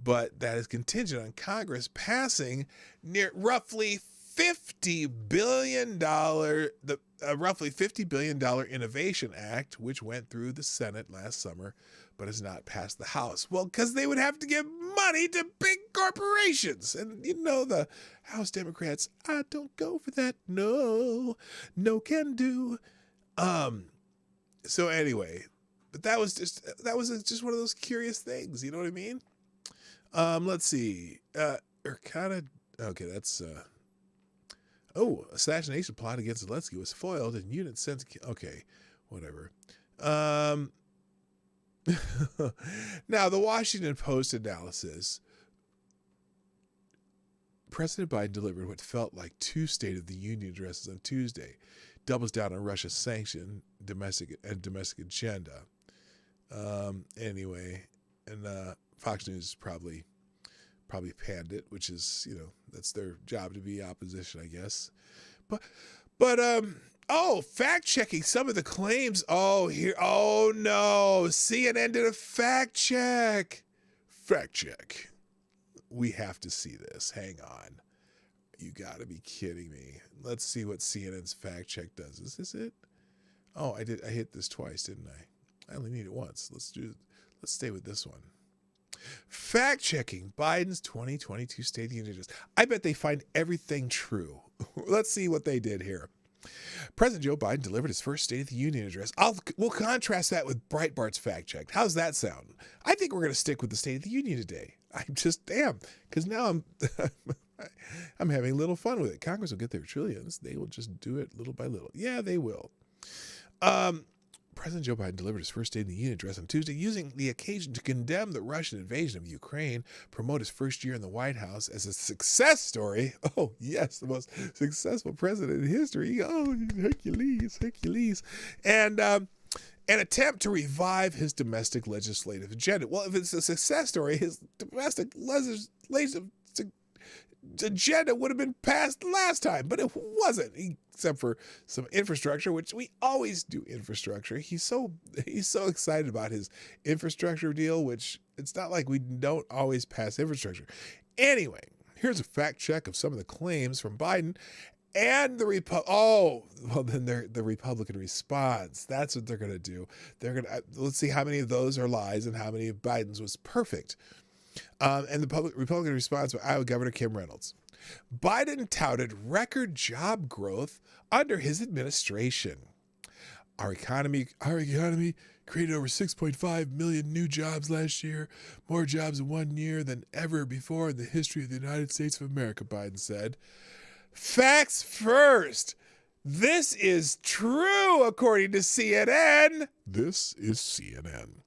But that is contingent on Congress passing near roughly $50 billion, roughly $50 billion Innovation Act, which went through the Senate last summer, but has not passed the House. Well, because they would have to give money to big corporations. And the House Democrats, I don't go for that. No can do. So anyway, but that was just one of those curious things. You know what I mean? Let's see. Okay, that's assassination plot against Zelensky was foiled and units sent to, okay, whatever. Now, the Washington Post analysis. President Biden delivered what felt like two State of the Union addresses on Tuesday, doubles down on Russia's sanction, domestic agenda. Anyway, and Fox News probably panned it, which is, that's their job to be opposition, I guess. But fact checking some of the claims. Oh no, CNN did a fact check. We have to see this. Hang on. You gotta be kidding me. Let's see what CNN's fact check does. Is this it? Oh, I hit this twice, didn't I? I only need it once. Let's stay with this one. Fact checking Biden's 2022 State of the Union address. I bet they find everything true. Let's see what they did here. President Joe Biden delivered his first State of the Union address. We'll contrast that with Breitbart's fact check. How's that sound? I think we're going to stick with the State of the Union today. I just am, because now I'm having a little fun with it. Congress will get their trillions. They will just do it little by little. Yeah, they will. President Joe Biden delivered his first State of the Union address on Tuesday, using the occasion to condemn the Russian invasion of Ukraine, promote his first year in the White House as a success story. Oh, yes, the most successful president in history. Oh, Hercules. And an attempt to revive his domestic legislative agenda. Well, if it's a success story, his domestic legislative agenda would have been passed last time, but it wasn't, except for some infrastructure, which we always do infrastructure. He's so excited about his infrastructure deal, which it's not like we don't always pass infrastructure. Anyway, here's a fact check of some of the claims from Biden and the Republican response. That's what they're going to do. Let's see how many of those are lies and how many of Biden's was perfect. And the Republican response by Iowa Governor Kim Reynolds. Biden touted record job growth under his administration. Our economy created over 6.5 million new jobs last year, more jobs in 1 year than ever before in the history of the United States of America, Biden said. Facts first. This is true, according to CNN. This is CNN.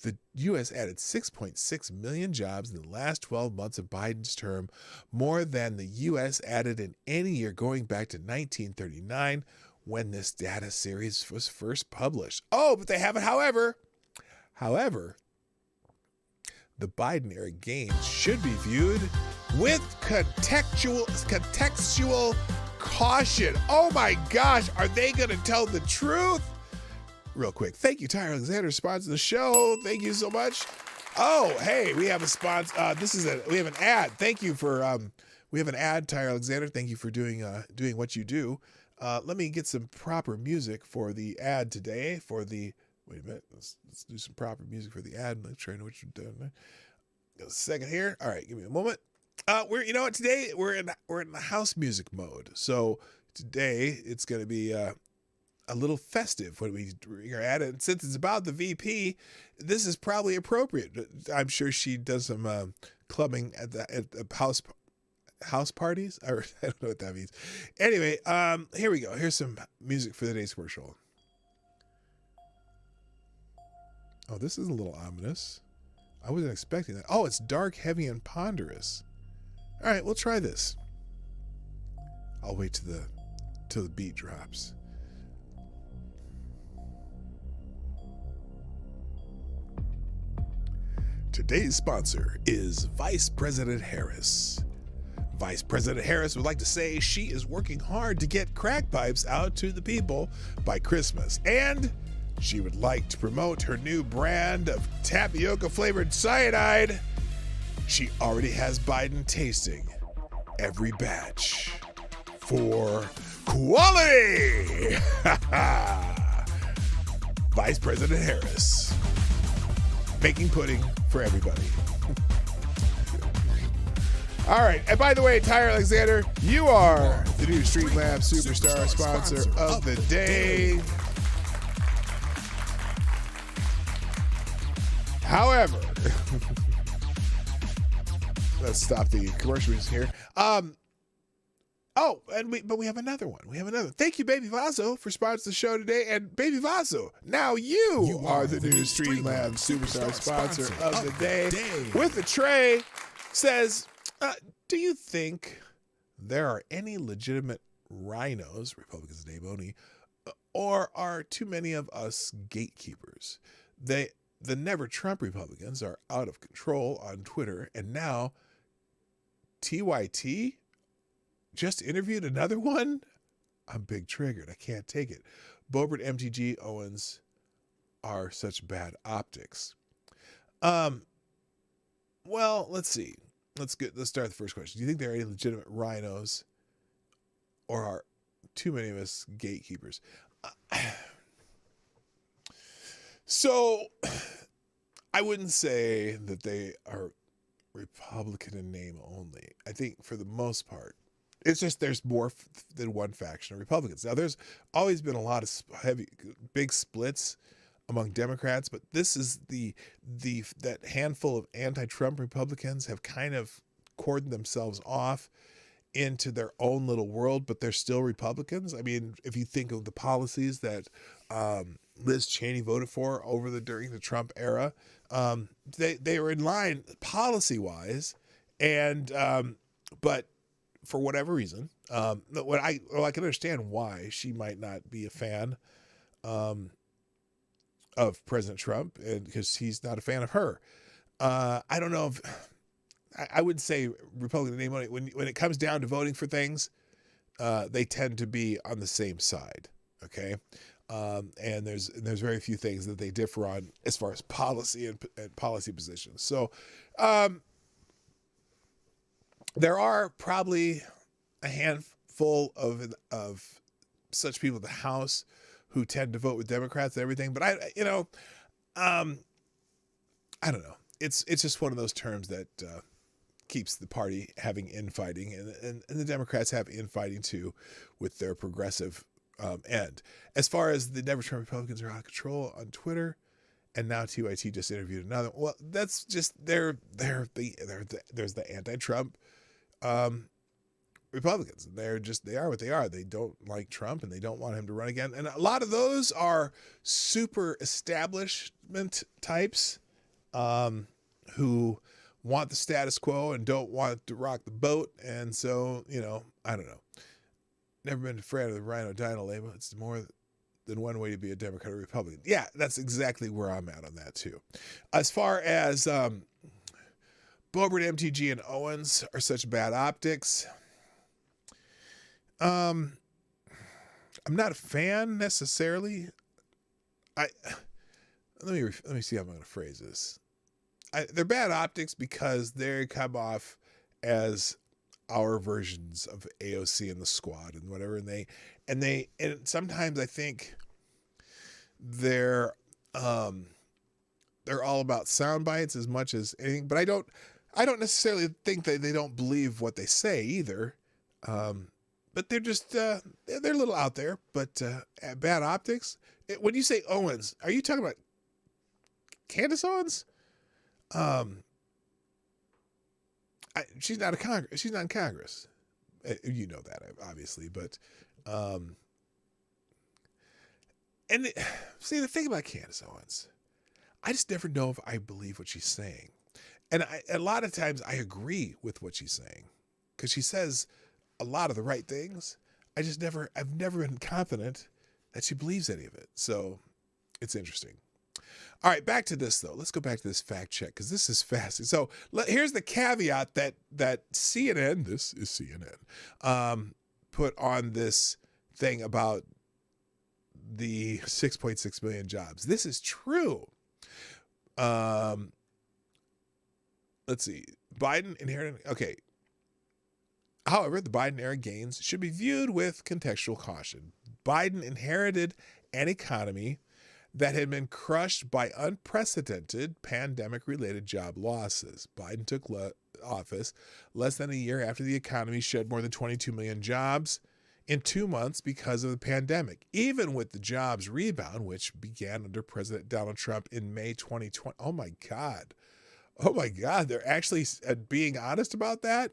The U.S. added 6.6 million jobs in the last 12 months of Biden's term, more than the U.S. added in any year going back to 1939 when this data series was first published. Oh, but they haven't, however, the Biden era gains should be viewed with contextual caution. Oh my gosh, are they going to tell the truth? Real quick, thank you, Tyler Alexander, sponsoring the show. Thank you so much. Oh, hey, we have a sponsor. We have an ad. Thank you for we have an ad, Tyler Alexander. Thank you for doing what you do. Let me get some proper music for the ad today. Wait a minute. Let's do some proper music for the ad. Make sure I know what you're doing. A second here. All right, give me a moment. Today we're in the house music mode. So today it's going to be a little festive when we're at it. And since it's about the VP, this is probably appropriate. I'm sure she does some clubbing at the house parties. I don't know what that means. Anyway, here we go. Here's some music for today's commercial. Oh, this is a little ominous. I wasn't expecting that. Oh, it's dark, heavy, and ponderous. All right, we'll try this. I'll wait till the beat drops. Today's sponsor is Vice President Harris. Vice President Harris would like to say she is working hard to get crack pipes out to the people by Christmas, and she would like to promote her new brand of tapioca-flavored cyanide. She already has Biden tasting every batch for quality. Vice President Harris, making pudding for everybody. All right, and by the way, Tyler Alexander, you are the new Streamlabs Superstar sponsor of the day. However, let's stop the commercials here. But we have another one. Thank you, Baby Vaso, for sponsoring the show today. And Baby Vaso, now you are the new Streamlabs Superstar sponsor of the day. With a tray, says, do you think there are any legitimate rhinos, Republicans name only, or are too many of us gatekeepers? The Never Trump Republicans are out of control on Twitter, and now TYT just interviewed another one? I'm big triggered. I can't take it. Boebert, MTG, Owens are such bad optics. Well, let's see. Let's start the first question. Do you think there are any legitimate rhinos, or are too many of us gatekeepers? So I wouldn't say that they are Republican in name only. I think for the most part, it's just there's more than one faction of Republicans. Now, there's always been a lot of big splits among Democrats, but this is that handful of anti-Trump Republicans have kind of cordoned themselves off into their own little world, but they're still Republicans. I mean, if you think of the policies that Liz Cheney voted for during the Trump era. They were in line policy wise, and but for whatever reason, I can understand why she might not be a fan of President Trump, and because he's not a fan of her. I don't know if I would say Republican name when it comes down to voting for things, they tend to be on the same side. Okay. And there's very few things that they differ on as far as policy and policy positions. So there are probably a handful of such people in the House who tend to vote with Democrats and everything. But I don't know. It's just one of those terms that keeps the party having infighting, and the Democrats have infighting too with their progressive end. As far as the Never Trump Republicans are out of control on Twitter, and now TYT just interviewed another. Well, that's just there's the anti-Trump Republicans. They are what they are. They don't like Trump and they don't want him to run again. And a lot of those are super establishment types who want the status quo and don't want to rock the boat. And so, I don't know. Never been a fan of the Rhino Dino label. It's more than one way to be a Democrat or Republican. Yeah, that's exactly where I'm at on that too. As far as Boebert, MTG, and Owens are such bad optics, I'm not a fan necessarily. Let me see how I'm going to phrase this. They're bad optics because they come off as our versions of AOC and the Squad and whatever, and sometimes I think they're all about sound bites as much as anything. But I don't necessarily think that they don't believe what they say either. But they're just they're a little out there. But bad optics. When you say Owens, are you talking about Candace Owens? She's not She's not in Congress. You know that, obviously, but see, the thing about Candace Owens, I just never know if I believe what she's saying, and a lot of times I agree with what she's saying because she says a lot of the right things. I've never been confident that she believes any of it. So it's interesting. All right, back to this, though. Let's go back to this fact check because this is fascinating. So here's the caveat that CNN, this is CNN, put on this thing about the 6.6 million jobs. This is true. Let's see. Biden inherited. Okay. However, the Biden-era gains should be viewed with contextual caution. Biden inherited an economy that had been crushed by unprecedented pandemic-related job losses. Biden took office less than a year after the economy shed more than 22 million jobs in 2 months because of the pandemic. Even with the jobs rebound, which began under President Donald Trump in May 2020. Oh my God, they're actually being honest about that?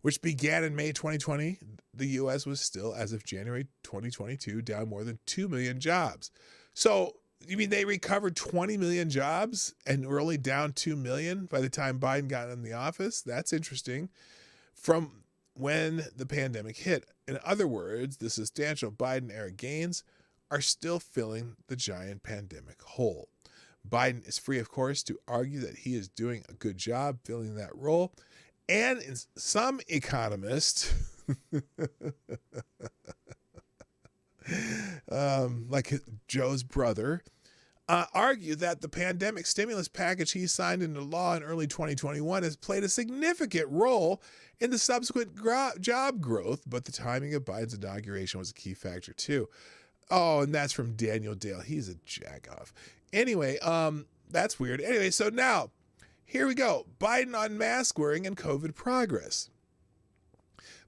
Which began in May 2020, the U.S. was still, as of January 2022, down more than 2 million jobs. So, you mean they recovered 20 million jobs and were only down 2 million by the time Biden got in the office? That's interesting. From when the pandemic hit. In other words, the substantial Biden-era gains are still filling the giant pandemic hole. Biden is free, of course, to argue that he is doing a good job filling that role. And some economists, like Joe's brother, argue that the pandemic stimulus package he signed into law in early 2021 has played a significant role in the subsequent job growth, but the timing of Biden's inauguration was a key factor too. Oh, and that's from Daniel Dale. He's a jack-off. Anyway, that's weird. Anyway, so now, here we go. Biden on mask wearing and COVID progress.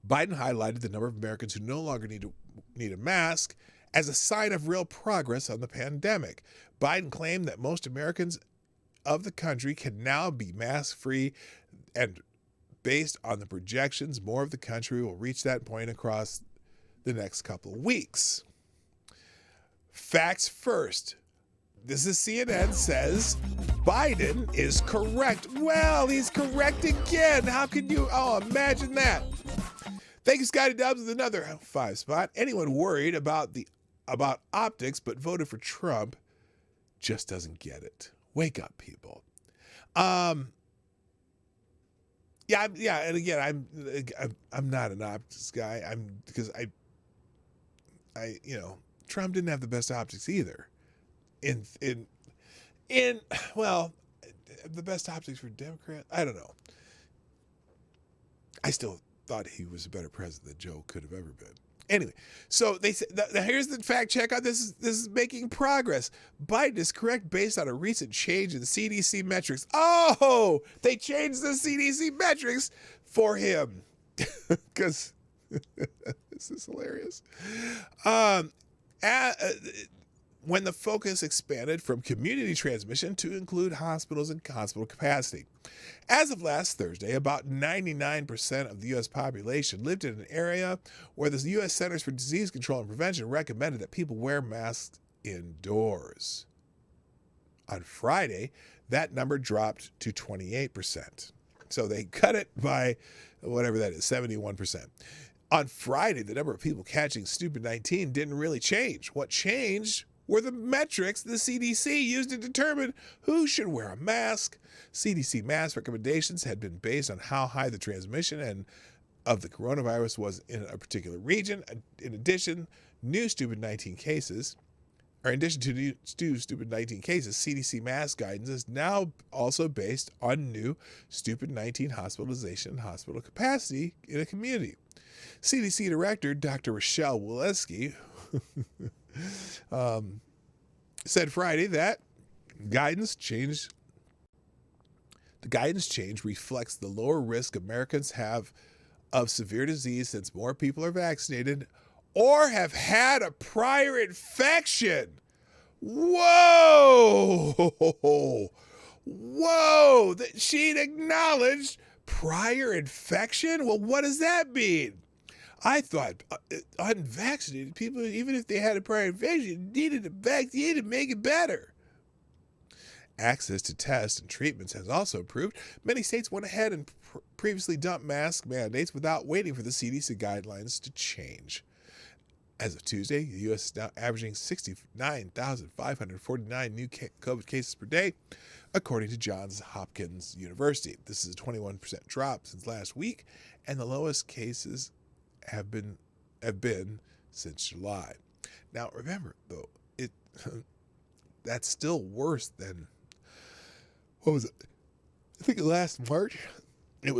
Biden highlighted the number of Americans who no longer need a mask as a sign of real progress on the pandemic. Biden claimed that most Americans of the country can now be mask-free, and based on the projections, more of the country will reach that point across the next couple of weeks. Facts first. This is CNN says Biden is correct. Well, he's correct again. How can you? Oh, imagine that. Thank you, Scotty Dubs, with another 5 spot. Anyone worried about optics but voted for Trump just doesn't get it. Wake up, people. And again, I'm not an optics guy. Because Trump didn't have the best optics either. Well, the best optics for Democrats, I don't know. I still thought he was a better president than Joe could have ever been. Anyway, so they said, here's the fact check on this. This is making progress. Biden is correct based on a recent change in CDC metrics. Oh, they changed the CDC metrics for him because this is hilarious. When the focus expanded from community transmission to include hospitals and hospital capacity. As of last Thursday, about 99% of the U.S. population lived in an area where the U.S. Centers for Disease Control and Prevention recommended that people wear masks indoors. On Friday, that number dropped to 28%. So they cut it by whatever that is, 71%. On Friday, the number of people catching stupid 19 didn't really change. What changed were the metrics the CDC used to determine who should wear a mask. CDC mask recommendations had been based on how high the transmission of the coronavirus was in a particular region. In addition to new stupid 19 cases, CDC mask guidance is now also based on new stupid 19 hospitalization and hospital capacity in a community. CDC Director Dr. Rochelle Walensky said Friday that the guidance change reflects the lower risk Americans have of severe disease since more people are vaccinated or have had a prior infection. Whoa! Whoa! She'd acknowledged prior infection? Well, what does that mean? I thought unvaccinated people, even if they had a prior infection, needed a vaccine to make it better. Access to tests and treatments has also improved. Many states went ahead and previously dumped mask mandates without waiting for the CDC guidelines to change. As of Tuesday, the U.S. is now averaging 69,549 new COVID cases per day, according to Johns Hopkins University. This is a 21% drop since last week, and the lowest cases have been since July. Now, remember though, that's still worse than what was it? I think last March, there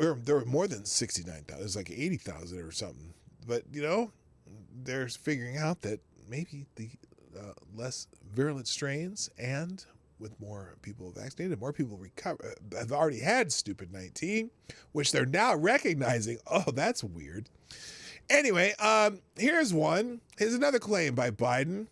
were more than 69,000. It was like 80,000 or something. But they're figuring out that maybe the less virulent strains and with more people vaccinated, more people have already had stupid 19, which they're now recognizing. Oh, that's weird. Anyway, here's another claim by Biden.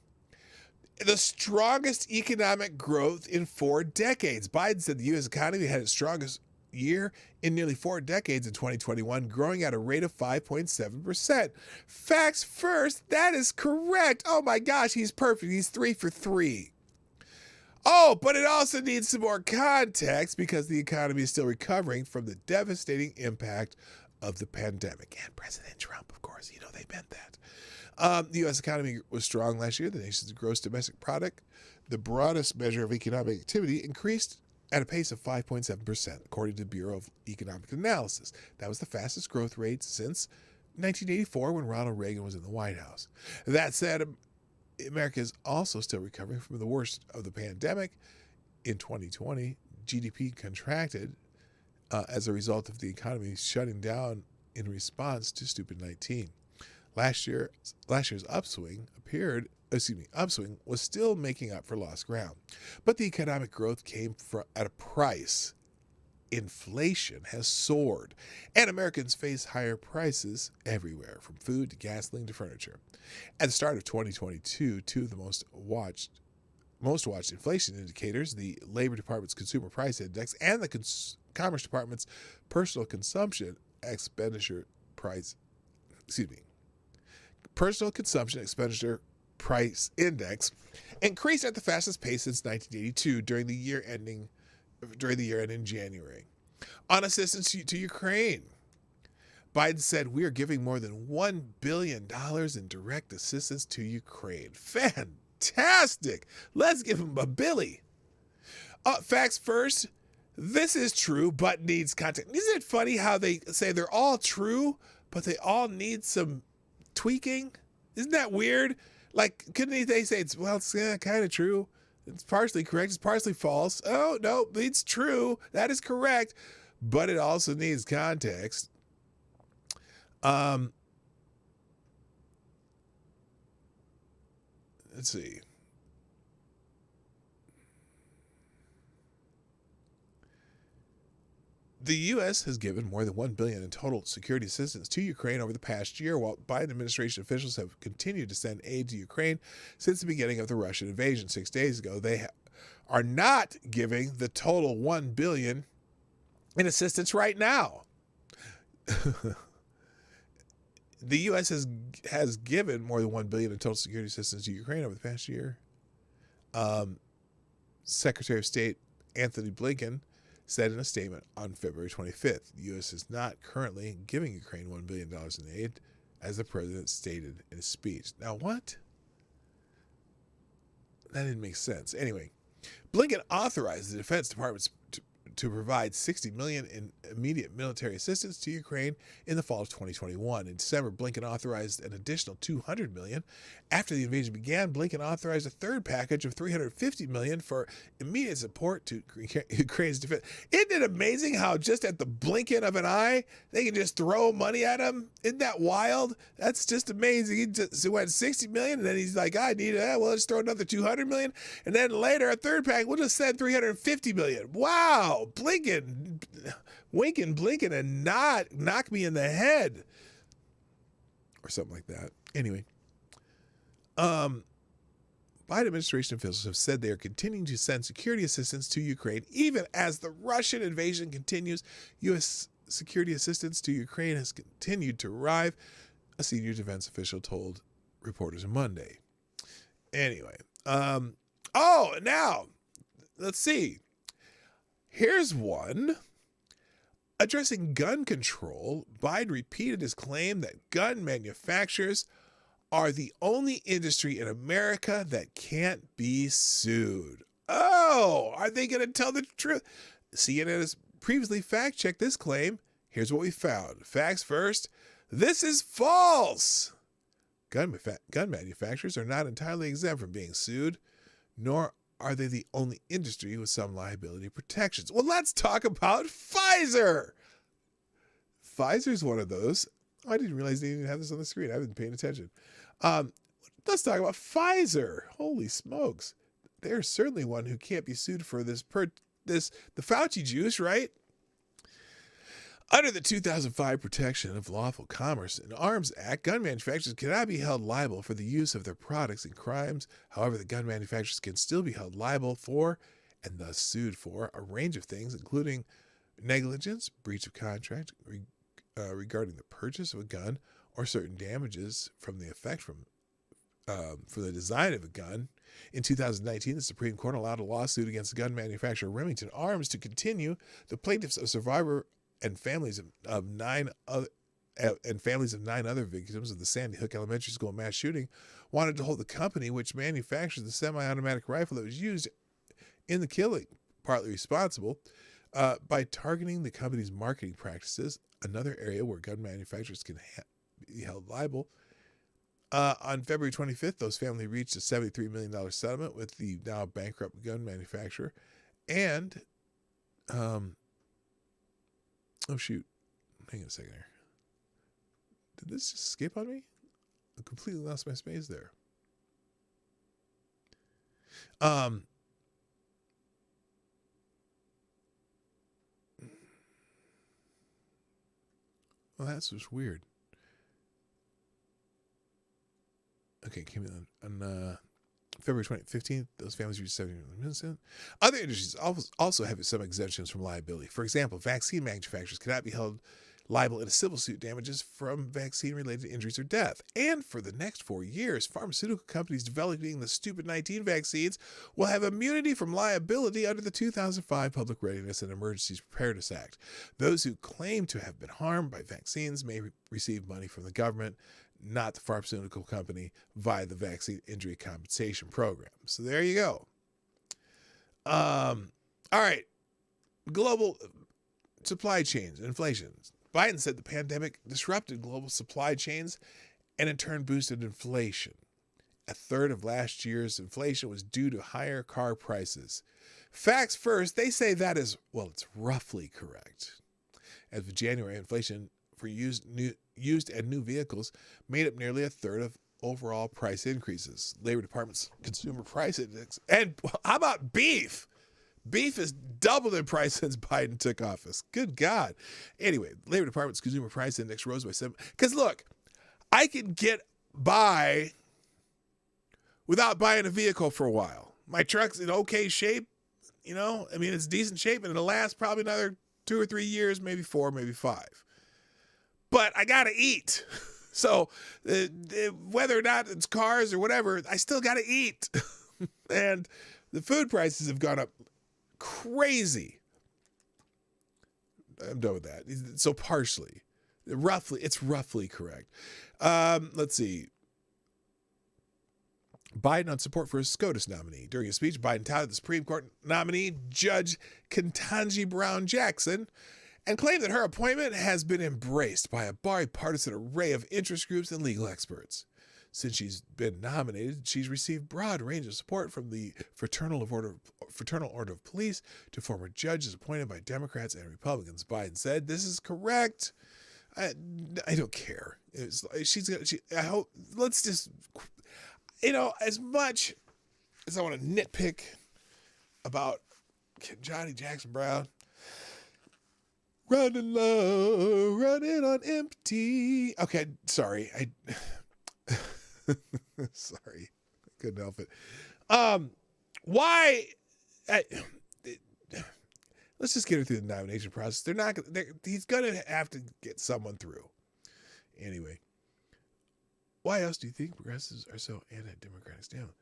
The strongest economic growth in 4 decades. Biden said the U.S. economy had its strongest year in nearly 4 decades in 2021, growing at a rate of 5.7%. Facts first, that is correct. Oh my gosh, he's perfect. He's 3 for 3. Oh, but it also needs some more context because the economy is still recovering from the devastating impact of the pandemic. And President Trump, of course, they meant that. The U.S. economy was strong last year. The nation's gross domestic product, the broadest measure of economic activity, increased at a pace of 5.7%, according to the Bureau of Economic Analysis. That was the fastest growth rate since 1984 when Ronald Reagan was in the White House. That said, America is also still recovering from the worst of the pandemic. In 2020, GDP contracted as a result of the economy shutting down in response to stupid 19. Last year's upswing was still making up for lost ground, but the economic growth came at a price. Inflation has soared, and Americans face higher prices everywhere, from food to gasoline to furniture. At the start of 2022, two of the most watched inflation indicators, the Labor Department's Consumer Price Index and the Commerce Department's Personal Consumption Expenditure Price Price Index increased at the fastest pace since 1982 during the year ending January. On assistance to Ukraine, Biden said we are giving more than $1 billion in direct assistance to Ukraine. Fantastic. Let's give him a billy. Facts first. This is true, but needs context. Isn't it funny how they say they're all true, but they all need some tweaking? Isn't that weird? Like, couldn't they say it's kind of true? It's partially correct. It's partially false. Oh, no, it's true. That is correct. But it also needs context. Let's see. The U.S. has given more than $1 billion in total security assistance to Ukraine over the past year, while Biden administration officials have continued to send aid to Ukraine since the beginning of the Russian invasion 6 days ago. They are not giving the total $1 billion in assistance right now. The U.S. has given more than $1 billion in total security assistance to Ukraine over the past year. Secretary of State Anthony Blinken said in a statement on February 25th, the U.S. is not currently giving Ukraine $1 billion in aid, as the president stated in his speech. Now, what? That didn't make sense. Anyway, Blinken authorized the Defense Department to provide $60 million in immediate military assistance to Ukraine in the fall of 2021. In December, Blinken authorized an additional $200 million. After the invasion began, Blinken authorized a third package of $350 million for immediate support to Ukraine's defense. Isn't it amazing how just at the blinking of an eye, they can just throw money at him? Isn't that wild? That's just amazing. He went $60 million, and then he's like, I need it. Well, let's throw another $200 million. And then later, a third pack, we'll just send $350 million. Wow. Blinken, winking, blinking, and knock me in the head. Or something like that. Anyway. Biden administration officials have said they are continuing to send security assistance to Ukraine even as the Russian invasion continues. U.S. security assistance to Ukraine has continued to arrive, a senior defense official told reporters on Monday. Anyway, now let's see. Here's one. Addressing gun control, Biden repeated his claim that gun manufacturers are the only industry in America that can't be sued. Oh, are they going to tell the truth? CNN has previously fact-checked this claim. Here's what we found. Facts first. This is false. Gun manufacturers are not entirely exempt from being sued, nor are they the only industry with some liability protections. Well, let's talk about Pfizer. Pfizer's one of those. Oh, I didn't realize they didn't have this on the screen. I haven't been paying attention. Let's talk about Pfizer. Holy smokes. They're certainly one who can't be sued for the Fauci juice, right? Under the 2005 Protection of Lawful Commerce and Arms Act, gun manufacturers cannot be held liable for the use of their products in crimes. However, the gun manufacturers can still be held liable for, and thus sued for, a range of things, including negligence, breach of contract, regarding the purchase of a gun, or certain damages from the effect for the design of a gun. In 2019, the Supreme Court allowed a lawsuit against the gun manufacturer Remington Arms to continue. The plaintiffs, a survivor, and families of nine other victims of the Sandy Hook Elementary School mass shooting wanted to hold the company which manufactures the semi-automatic rifle that was used in the killing partly responsible by targeting the company's marketing practices, another area where gun manufacturers can be held liable. On February 25th, those families reached a $73 million settlement with the now bankrupt gun manufacturer. And, oh shoot, hang on a second here. Did this just escape on me? I completely lost my space there. Well, that's just weird. Okay, came in on February 15th. Those families reached 70 million. Other industries also have some exemptions from liability. For example, vaccine manufacturers cannot be held liable in a civil suit damages from vaccine-related injuries or death. And for the next 4 years, pharmaceutical companies developing the stupid 19 vaccines will have immunity from liability under the 2005 Public Readiness and Emergencies Preparedness Act. Those who claim to have been harmed by vaccines may receive money from the government, not the pharmaceutical company, via the Vaccine Injury Compensation Program. So there you go. All right. Global supply chains, inflation. Biden said the pandemic disrupted global supply chains and in turn boosted inflation. A third of last year's inflation was due to higher car prices. Facts first, they say that is, well, it's roughly correct. As of January, inflation for used and new vehicles made up nearly a third of overall price increases. Labor Department's Consumer Price Index. And how about beef? Beef has doubled in price since Biden took office. Good God. Anyway, Labor Department's Consumer Price Index rose by 7. Because look, I can get by without buying a vehicle for a while. My truck's in okay shape. You know, I mean, it's decent shape and it'll last probably another 2 or 3 years, maybe 4, maybe 5. But I got to eat. So whether or not it's cars or whatever, I still got to eat. And the food prices have gone up crazy. I'm done with that. So partially. It's roughly correct. Let's see. Biden on support for his SCOTUS nominee. During a speech, Biden touted the Supreme Court nominee, Judge Ketanji Brown Jackson, and claimed that her appointment has been embraced by a bipartisan array of interest groups and legal experts. Since she's been nominated, she's received broad range of support from the Fraternal Order of Police to former judges appointed by Democrats and Republicans. Biden said, "This is correct. I don't care. I hope. Let's just, as much as I want to nitpick about Johnny Jackson Brown, running low, running on empty. Okay, sorry. Sorry, I couldn't help it. Let's just get her through the nomination process. He's gonna have to get someone through. Anyway, why else do you think progressives are so anti-democratic still?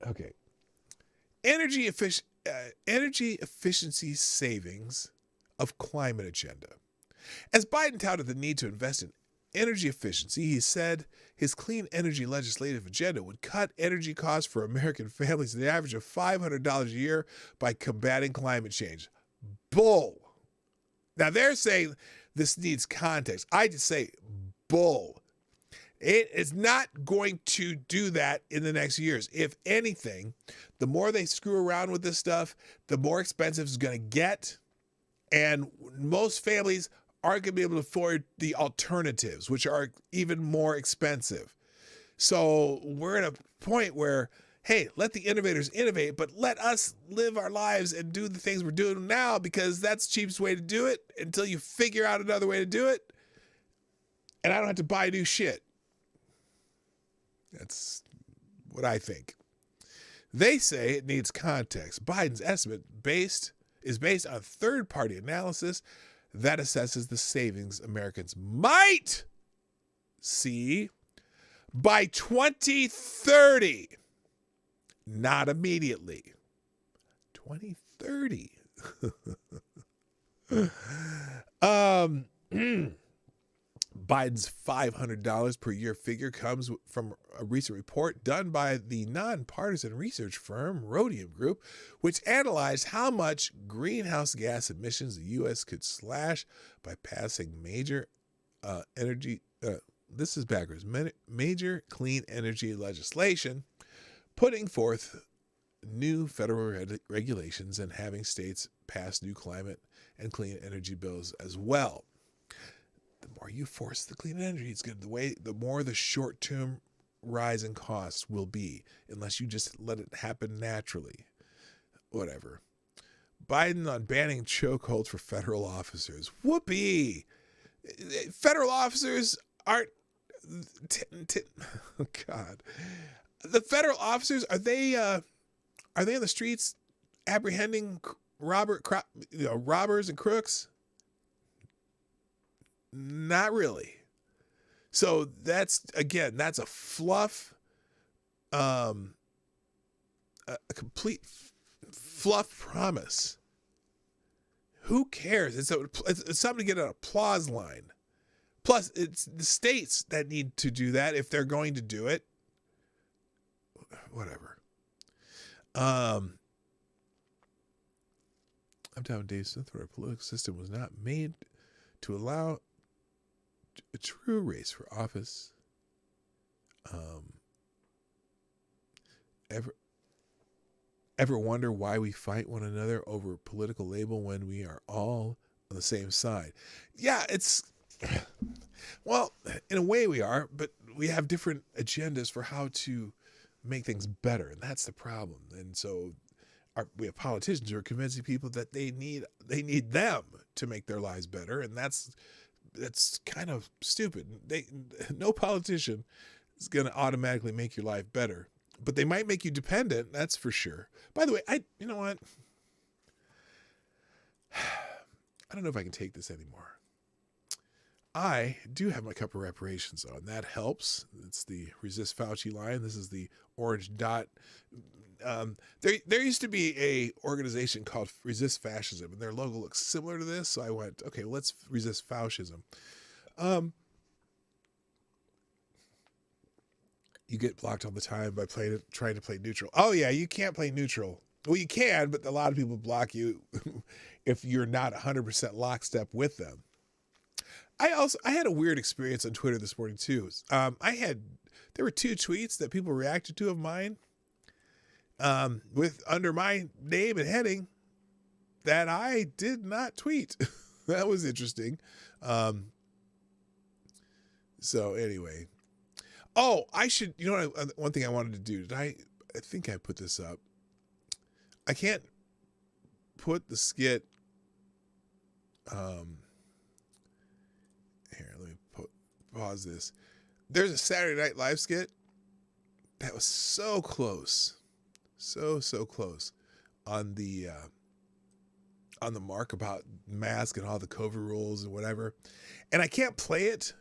Okay, energy efficiency savings of climate agenda. As Biden touted the need to invest in energy efficiency, he said his clean energy legislative agenda would cut energy costs for American families an average of $500 a year by combating climate change. Bull. Now they're saying this needs context. I just say bull. It is not going to do that in the next years. If anything, the more they screw around with this stuff, the more expensive it's going to get. And most families aren't going to be able to afford the alternatives, which are even more expensive. So we're at a point where, hey, let the innovators innovate, but let us live our lives and do the things we're doing now, because that's the cheapest way to do it until you figure out another way to do it. And I don't have to buy new shit. That's what I think. They say it needs context. Biden's estimate is based on third-party analysis that assesses the savings Americans might see by 2030. Not immediately. 2030. Biden's $500 per year figure comes from a recent report done by the nonpartisan research firm Rhodium Group, which analyzed how much greenhouse gas emissions the U.S. could slash by passing major major clean energy legislation, putting forth new federal regulations, and having states pass new climate and clean energy bills as well. The more you force the clean energy, it's good. The more the short-term rise in costs will be, unless you just let it happen naturally. Whatever. Biden on banning chokeholds for federal officers. Whoopee! Federal officers aren't. Oh God, the federal officers, are they in the streets apprehending robbers and crooks? Not really. So that's a fluff, a complete fluff promise. Who cares? It's something to get an applause line. Plus, it's the states that need to do that if they're going to do it. Whatever. I'm down with Dave Smith, where our political system was not made to allow a true race for office. Ever wonder why we fight one another over political label when we are all on the same side? Yeah, well, in a way we are, but we have different agendas for how to make things better, and that's the problem. And so we have politicians who are convincing people that they need them to make their lives better, and that's kind of stupid. No politician is going to automatically make your life better, but they might make you dependent. That's for sure. By the way, you know what? I don't know if I can take this anymore. I do have my cup of reparations on. That helps. It's the Resist Fauci line. This is the orange dot. There used to be a organization called Resist Fascism, and their logo looks similar to this. So I went, okay, well, let's resist fascism. You get blocked all the time by trying to play neutral. Oh yeah, you can't play neutral. Well, you can, but a lot of people block you if you're not 100% lockstep with them. I had a weird experience on Twitter this morning too. There were 2 tweets that people reacted to of mine, with under my name and heading that I did not tweet. That was interesting. So anyway, one thing I wanted to do, I think I put this up. I can't put the skit, here, let me pause this. There's a Saturday Night Live skit that was so close. So close on the mark about mask and all the COVID rules and whatever. And I can't play it,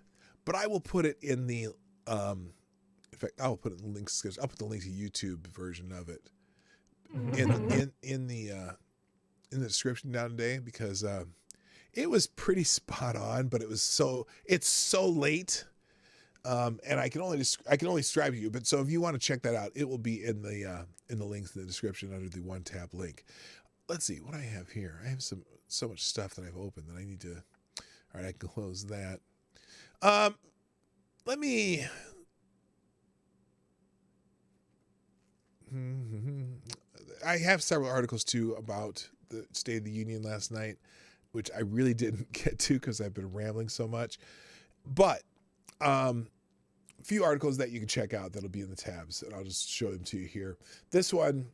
but I will put it in the, in fact, I'll put it in the links. I'll put the link to YouTube version of it in the description down today, because it was pretty spot on, but it's so late. And I can only describe to you, but so if you want to check that out, it will be in the links in the description under the one tap link. Let's see what I have here. I have so much stuff that I've opened that I need to. All right, I can close that. Let me. I have several articles too about the State of the Union last night, which I really didn't get to because I've been rambling so much. But a few articles that you can check out that'll be in the tabs, and I'll just show them to you here. This one,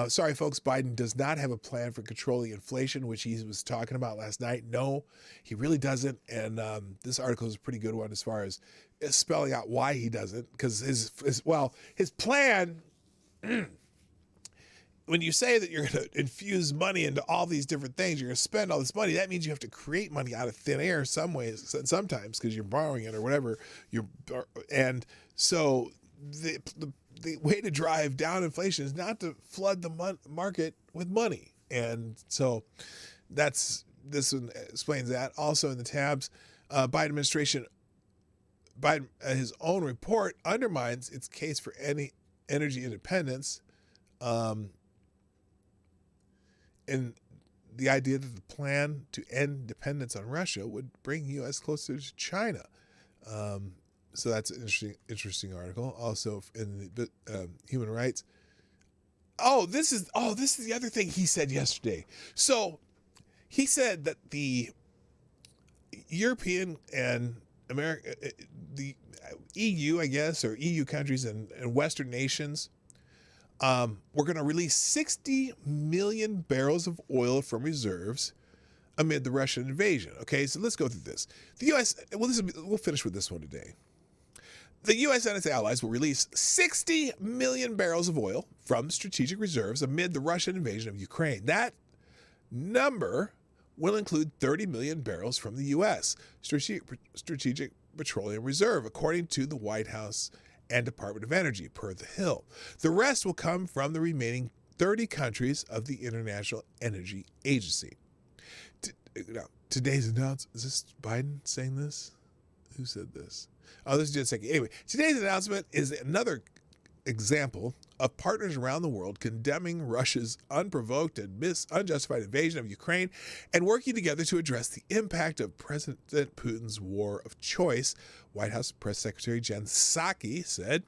sorry folks, Biden does not have a plan for controlling inflation, which he was talking about last night. No, he really doesn't. And this article is a pretty good one as far as spelling out why he doesn't, because his plan. When you say that you're going to infuse money into all these different things, you're going to spend all this money, that means you have to create money out of thin air sometimes, because you're borrowing it or whatever. And so the way to drive down inflation is not to flood the market with money. And so this one explains that. Also in the tabs, Biden administration, his own report undermines its case for any energy independence. And the idea that the plan to end dependence on Russia would bring U.S. closer to China. So that's an interesting article. Also in the human rights. This is the other thing he said yesterday. So he said that the European and America, the EU, I guess, or EU countries and Western nations, we're going to release 60 million barrels of oil from reserves amid the Russian invasion. Okay, so let's go through this. The U.S., we'll finish with this one today. The U.S. and its allies will release 60 million barrels of oil from strategic reserves amid the Russian invasion of Ukraine. That number will include 30 million barrels from the U.S. Strategic Petroleum Reserve, according to the White House and Department of Energy, per The Hill. The rest will come from the remaining 30 countries of the International Energy Agency. Now, today's announcement, is this Biden saying this? Who said this? Oh, this is just a second. Anyway, today's announcement is another example of partners around the world condemning Russia's unprovoked and unjustified invasion of Ukraine and working together to address the impact of President Putin's war of choice. White House Press Secretary Jen Psaki said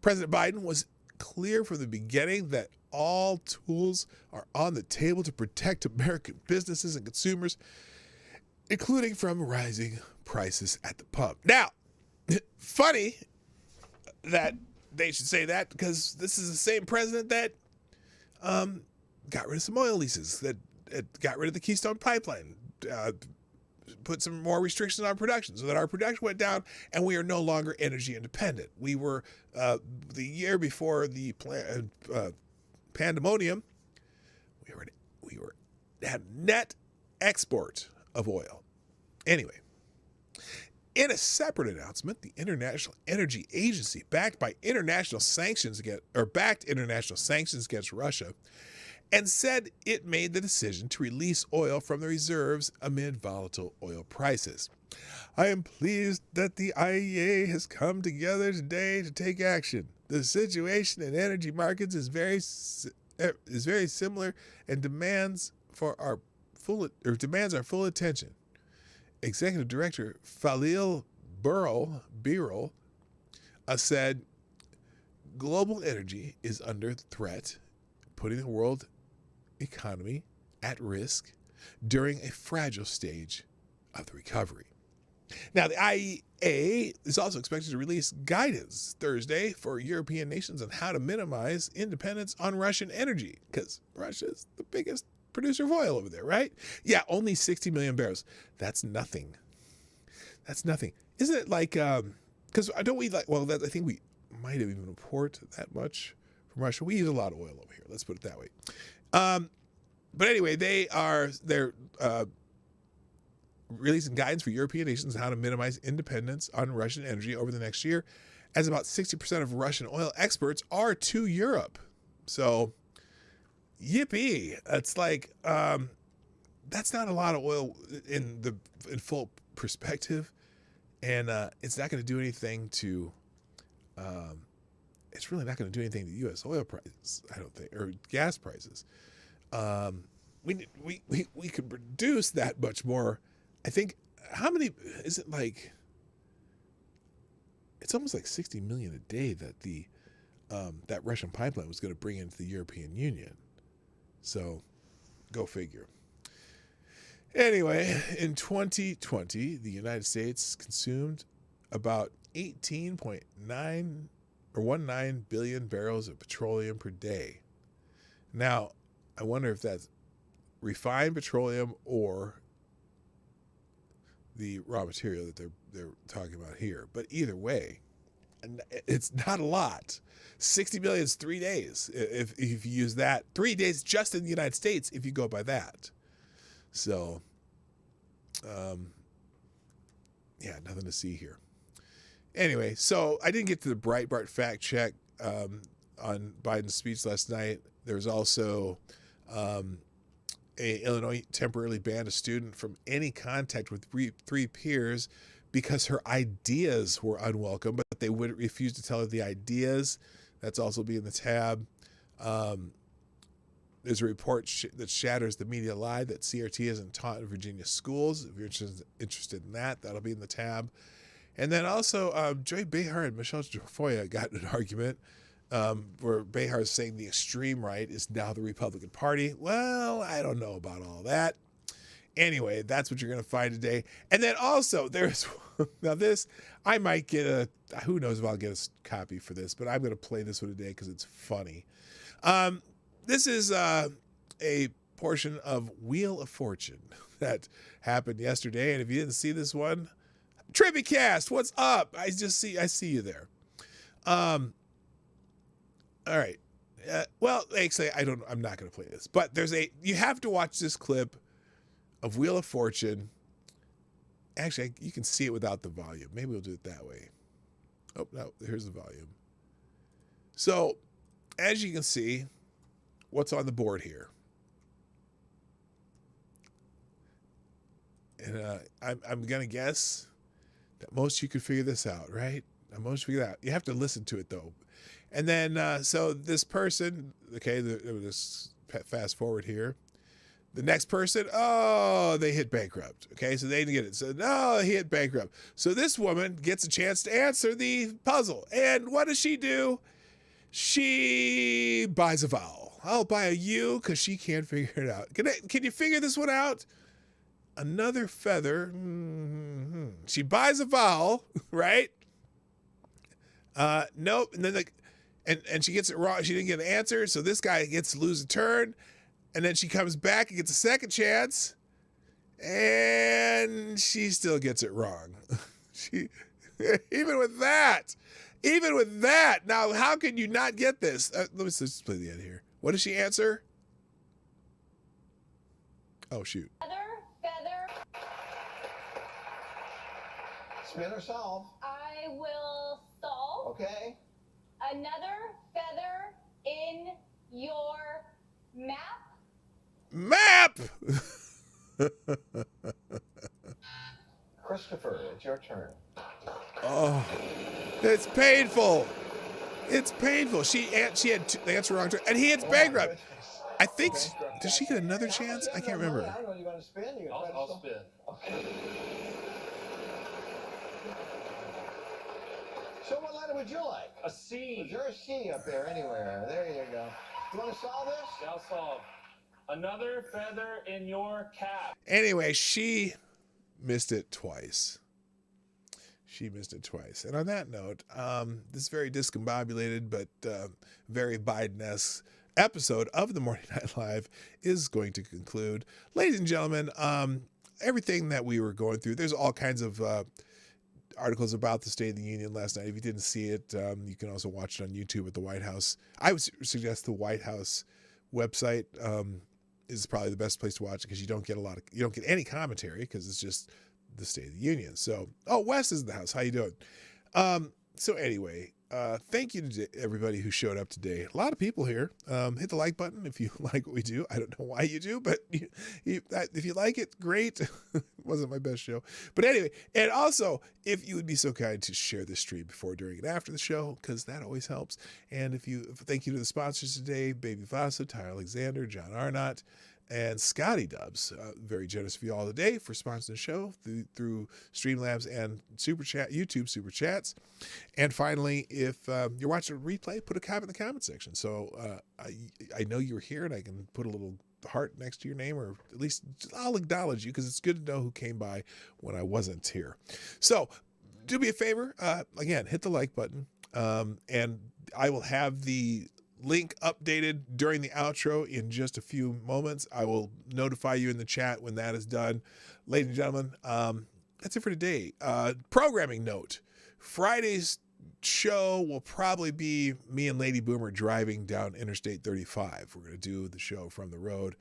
President Biden was clear from the beginning that all tools are on the table to protect American businesses and consumers, including from rising prices at the pump. Now, funny that they should say that, because this is the same president that got rid of some oil leases, that got rid of the Keystone Pipeline, put some more restrictions on production so that our production went down and we are no longer energy independent. We were, the year before the pandemonium, we had net export of oil. Anyway, in a separate announcement, the International Energy Agency backed international sanctions against Russia and said it made the decision to release oil from the reserves amid volatile oil prices. I am pleased that the IEA has come together today to take action. The situation in energy markets is very similar and demands our full attention. Executive Director Falil Birol said, global energy is under threat, putting the world economy at risk during a fragile stage of the recovery. Now, the IEA is also expected to release guidance Thursday for European nations on how to minimize independence on Russian energy, because Russia is the biggest producer of oil over there, right? Yeah, only 60 million barrels. That's nothing. That's nothing. Isn't it like, because don't we like, well, I think we might have even import that much from Russia. We use a lot of oil over here. Let's put it that way. But anyway, they're releasing guidance for European nations on how to minimize independence on Russian energy over the next year, as about 60% of Russian oil exports are to Europe. So, yippee! It's like that's not a lot of oil in full perspective, and it's not going to do anything to. It's really not going to do anything to U.S. oil prices, I don't think, or gas prices. We could produce that much more. I think, how many is it, like? It's almost like 60 million a day that that Russian pipeline was going to bring into the European Union. So, go figure. Anyway, in 2020, the United States consumed about 18.19 billion barrels of petroleum per day. Now, I wonder if that's refined petroleum or the raw material that they're talking about here. But either way, it's not a lot. 60 million is 3 days if you use that. 3 days just in the United States if you go by that. So, yeah, nothing to see here. Anyway, so I didn't get to the Breitbart fact check on Biden's speech last night. There's also Illinois temporarily banned a student from any contact with three peers because her ideas were unwelcome, but they would refuse to tell her the ideas. That's also be in the tab. There's a report that shatters the media lie that CRT isn't taught in Virginia schools. If you're interested in that, that'll be in the tab. And then also, Joy Behar and Michelle Tafoya got in an argument where Behar is saying the extreme right is now the Republican Party. Well, I don't know about all that. Anyway, that's what you're going to find today. And then also, there's, now this, I might get who knows if I'll get a copy for this, but I'm going to play this one today because it's funny. This is a portion of Wheel of Fortune that happened yesterday. And if you didn't see this one, TriviaCast, what's up? I see you there. All right. Well, actually, I'm not going to play this, but you have to watch this clip of Wheel of Fortune. Actually, you can see it without the volume. Maybe we'll do it that way. Oh, no, here's the volume. So, as you can see, what's on the board here? And I'm going to guess that most of you could figure this out, right? Most figure that out. You have to listen to it, though. And then, so this person, okay, this fast forward here. The next person, oh, they hit bankrupt. Okay, so they didn't get it. So, no, he hit bankrupt. So this woman gets a chance to answer the puzzle. And what does she do? She buys a vowel. I'll buy a U because she can't figure it out. Can you figure this one out? Another feather. Mm-hmm. She buys a vowel, right? Nope. And then and she gets it wrong. She didn't get an answer. So this guy gets to lose a turn. And then she comes back and gets a second chance. And she still gets it wrong. Even with that. Now, how can you not get this? Let me just play the end here. What does she answer? Oh, shoot. Feather. Spin or solve? I will solve. Okay. Another feather in your map. Map! Christopher, it's your turn. Oh, it's painful. It's painful. She had the answer wrong, and he hits bankrupt. I think, did she get another chance? I can't remember. I don't know. You going to spin? I'll spin. Okay. So what letter would you like? A C. Is there a C up there anywhere? There you go. You want to solve this? Yeah, I'll solve. Another feather in your cap. Anyway, she missed it twice. And on that note, this very discombobulated but very Biden-esque episode of the Morning Night Live is going to conclude. Ladies and gentlemen, everything that we were going through, there's all kinds of articles about the State of the Union last night. If you didn't see it, you can also watch it on YouTube at the White House. I would suggest the White House website is probably the best place to watch it because you don't get any commentary because it's just the State of the Union. So, Wes is in the house. How you doing? So anyway, thank you to everybody who showed up today. A lot of people here. Hit the like button if you like what we do. I don't know why you do, but if you like it, great. It wasn't my best show. But anyway, and also, if you would be so kind to share this stream before, during, and after the show, because that always helps. And thank you to the sponsors today, Baby Vasa, Ty Alexander, John Arnott, and Scotty Dubs. Very generous of you all today for sponsoring the show through Streamlabs and YouTube Super Chats. And finally, if you're watching a replay, put a comment in the comment section. So I know you're here and I can put a little heart next to your name, or at least I'll acknowledge you because it's good to know who came by when I wasn't here. So do me a favor. Again, hit the like button. And I will have the link updated during the outro in just a few moments. I will notify you in the chat when that is done. Ladies and gentlemen, that's it for today. Programming note. Friday's show will probably be me and Lady Boomer driving down Interstate 35. We're going to do the show from the road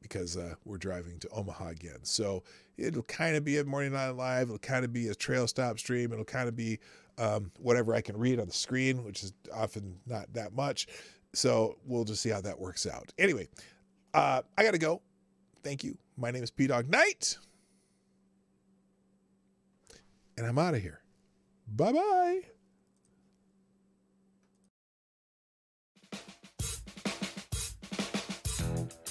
because we're driving to Omaha again. So it'll kind of be a Morning Night Live. It'll kind of be a trail stop stream. It'll kind of be whatever I can read on the screen, which is often not that much. So we'll just see how that works out. Anyway, I got to go. Thank you. My name is Dawg Knight. And I'm out of here. Bye-bye.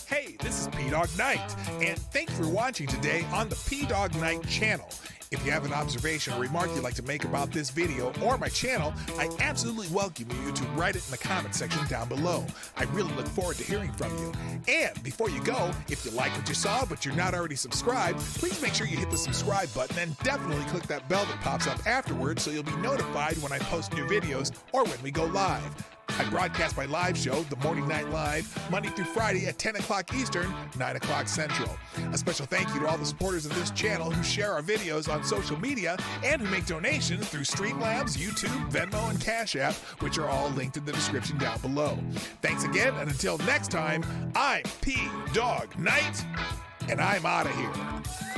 Hey, this is Dawg Knight, and thank you for watching today on the Dawg Knight channel. If you have an observation or remark you'd like to make about this video or my channel, I absolutely welcome you to write it in the comment section down below. I really look forward to hearing from you. And before you go, if you like what you saw but you're not already subscribed, please make sure you hit the subscribe button and definitely click that bell that pops up afterwards so you'll be notified when I post new videos or when we go live. I broadcast my live show, The Morning Night Live, Monday through Friday at 10 o'clock Eastern, 9 o'clock Central. A special thank you to all the supporters of this channel who share our videos on social media and who make donations through Streamlabs, YouTube, Venmo, and Cashapp, which are all linked in the description down below. Thanks again, and until next time, I'm PDawgKnight, and I'm out of here.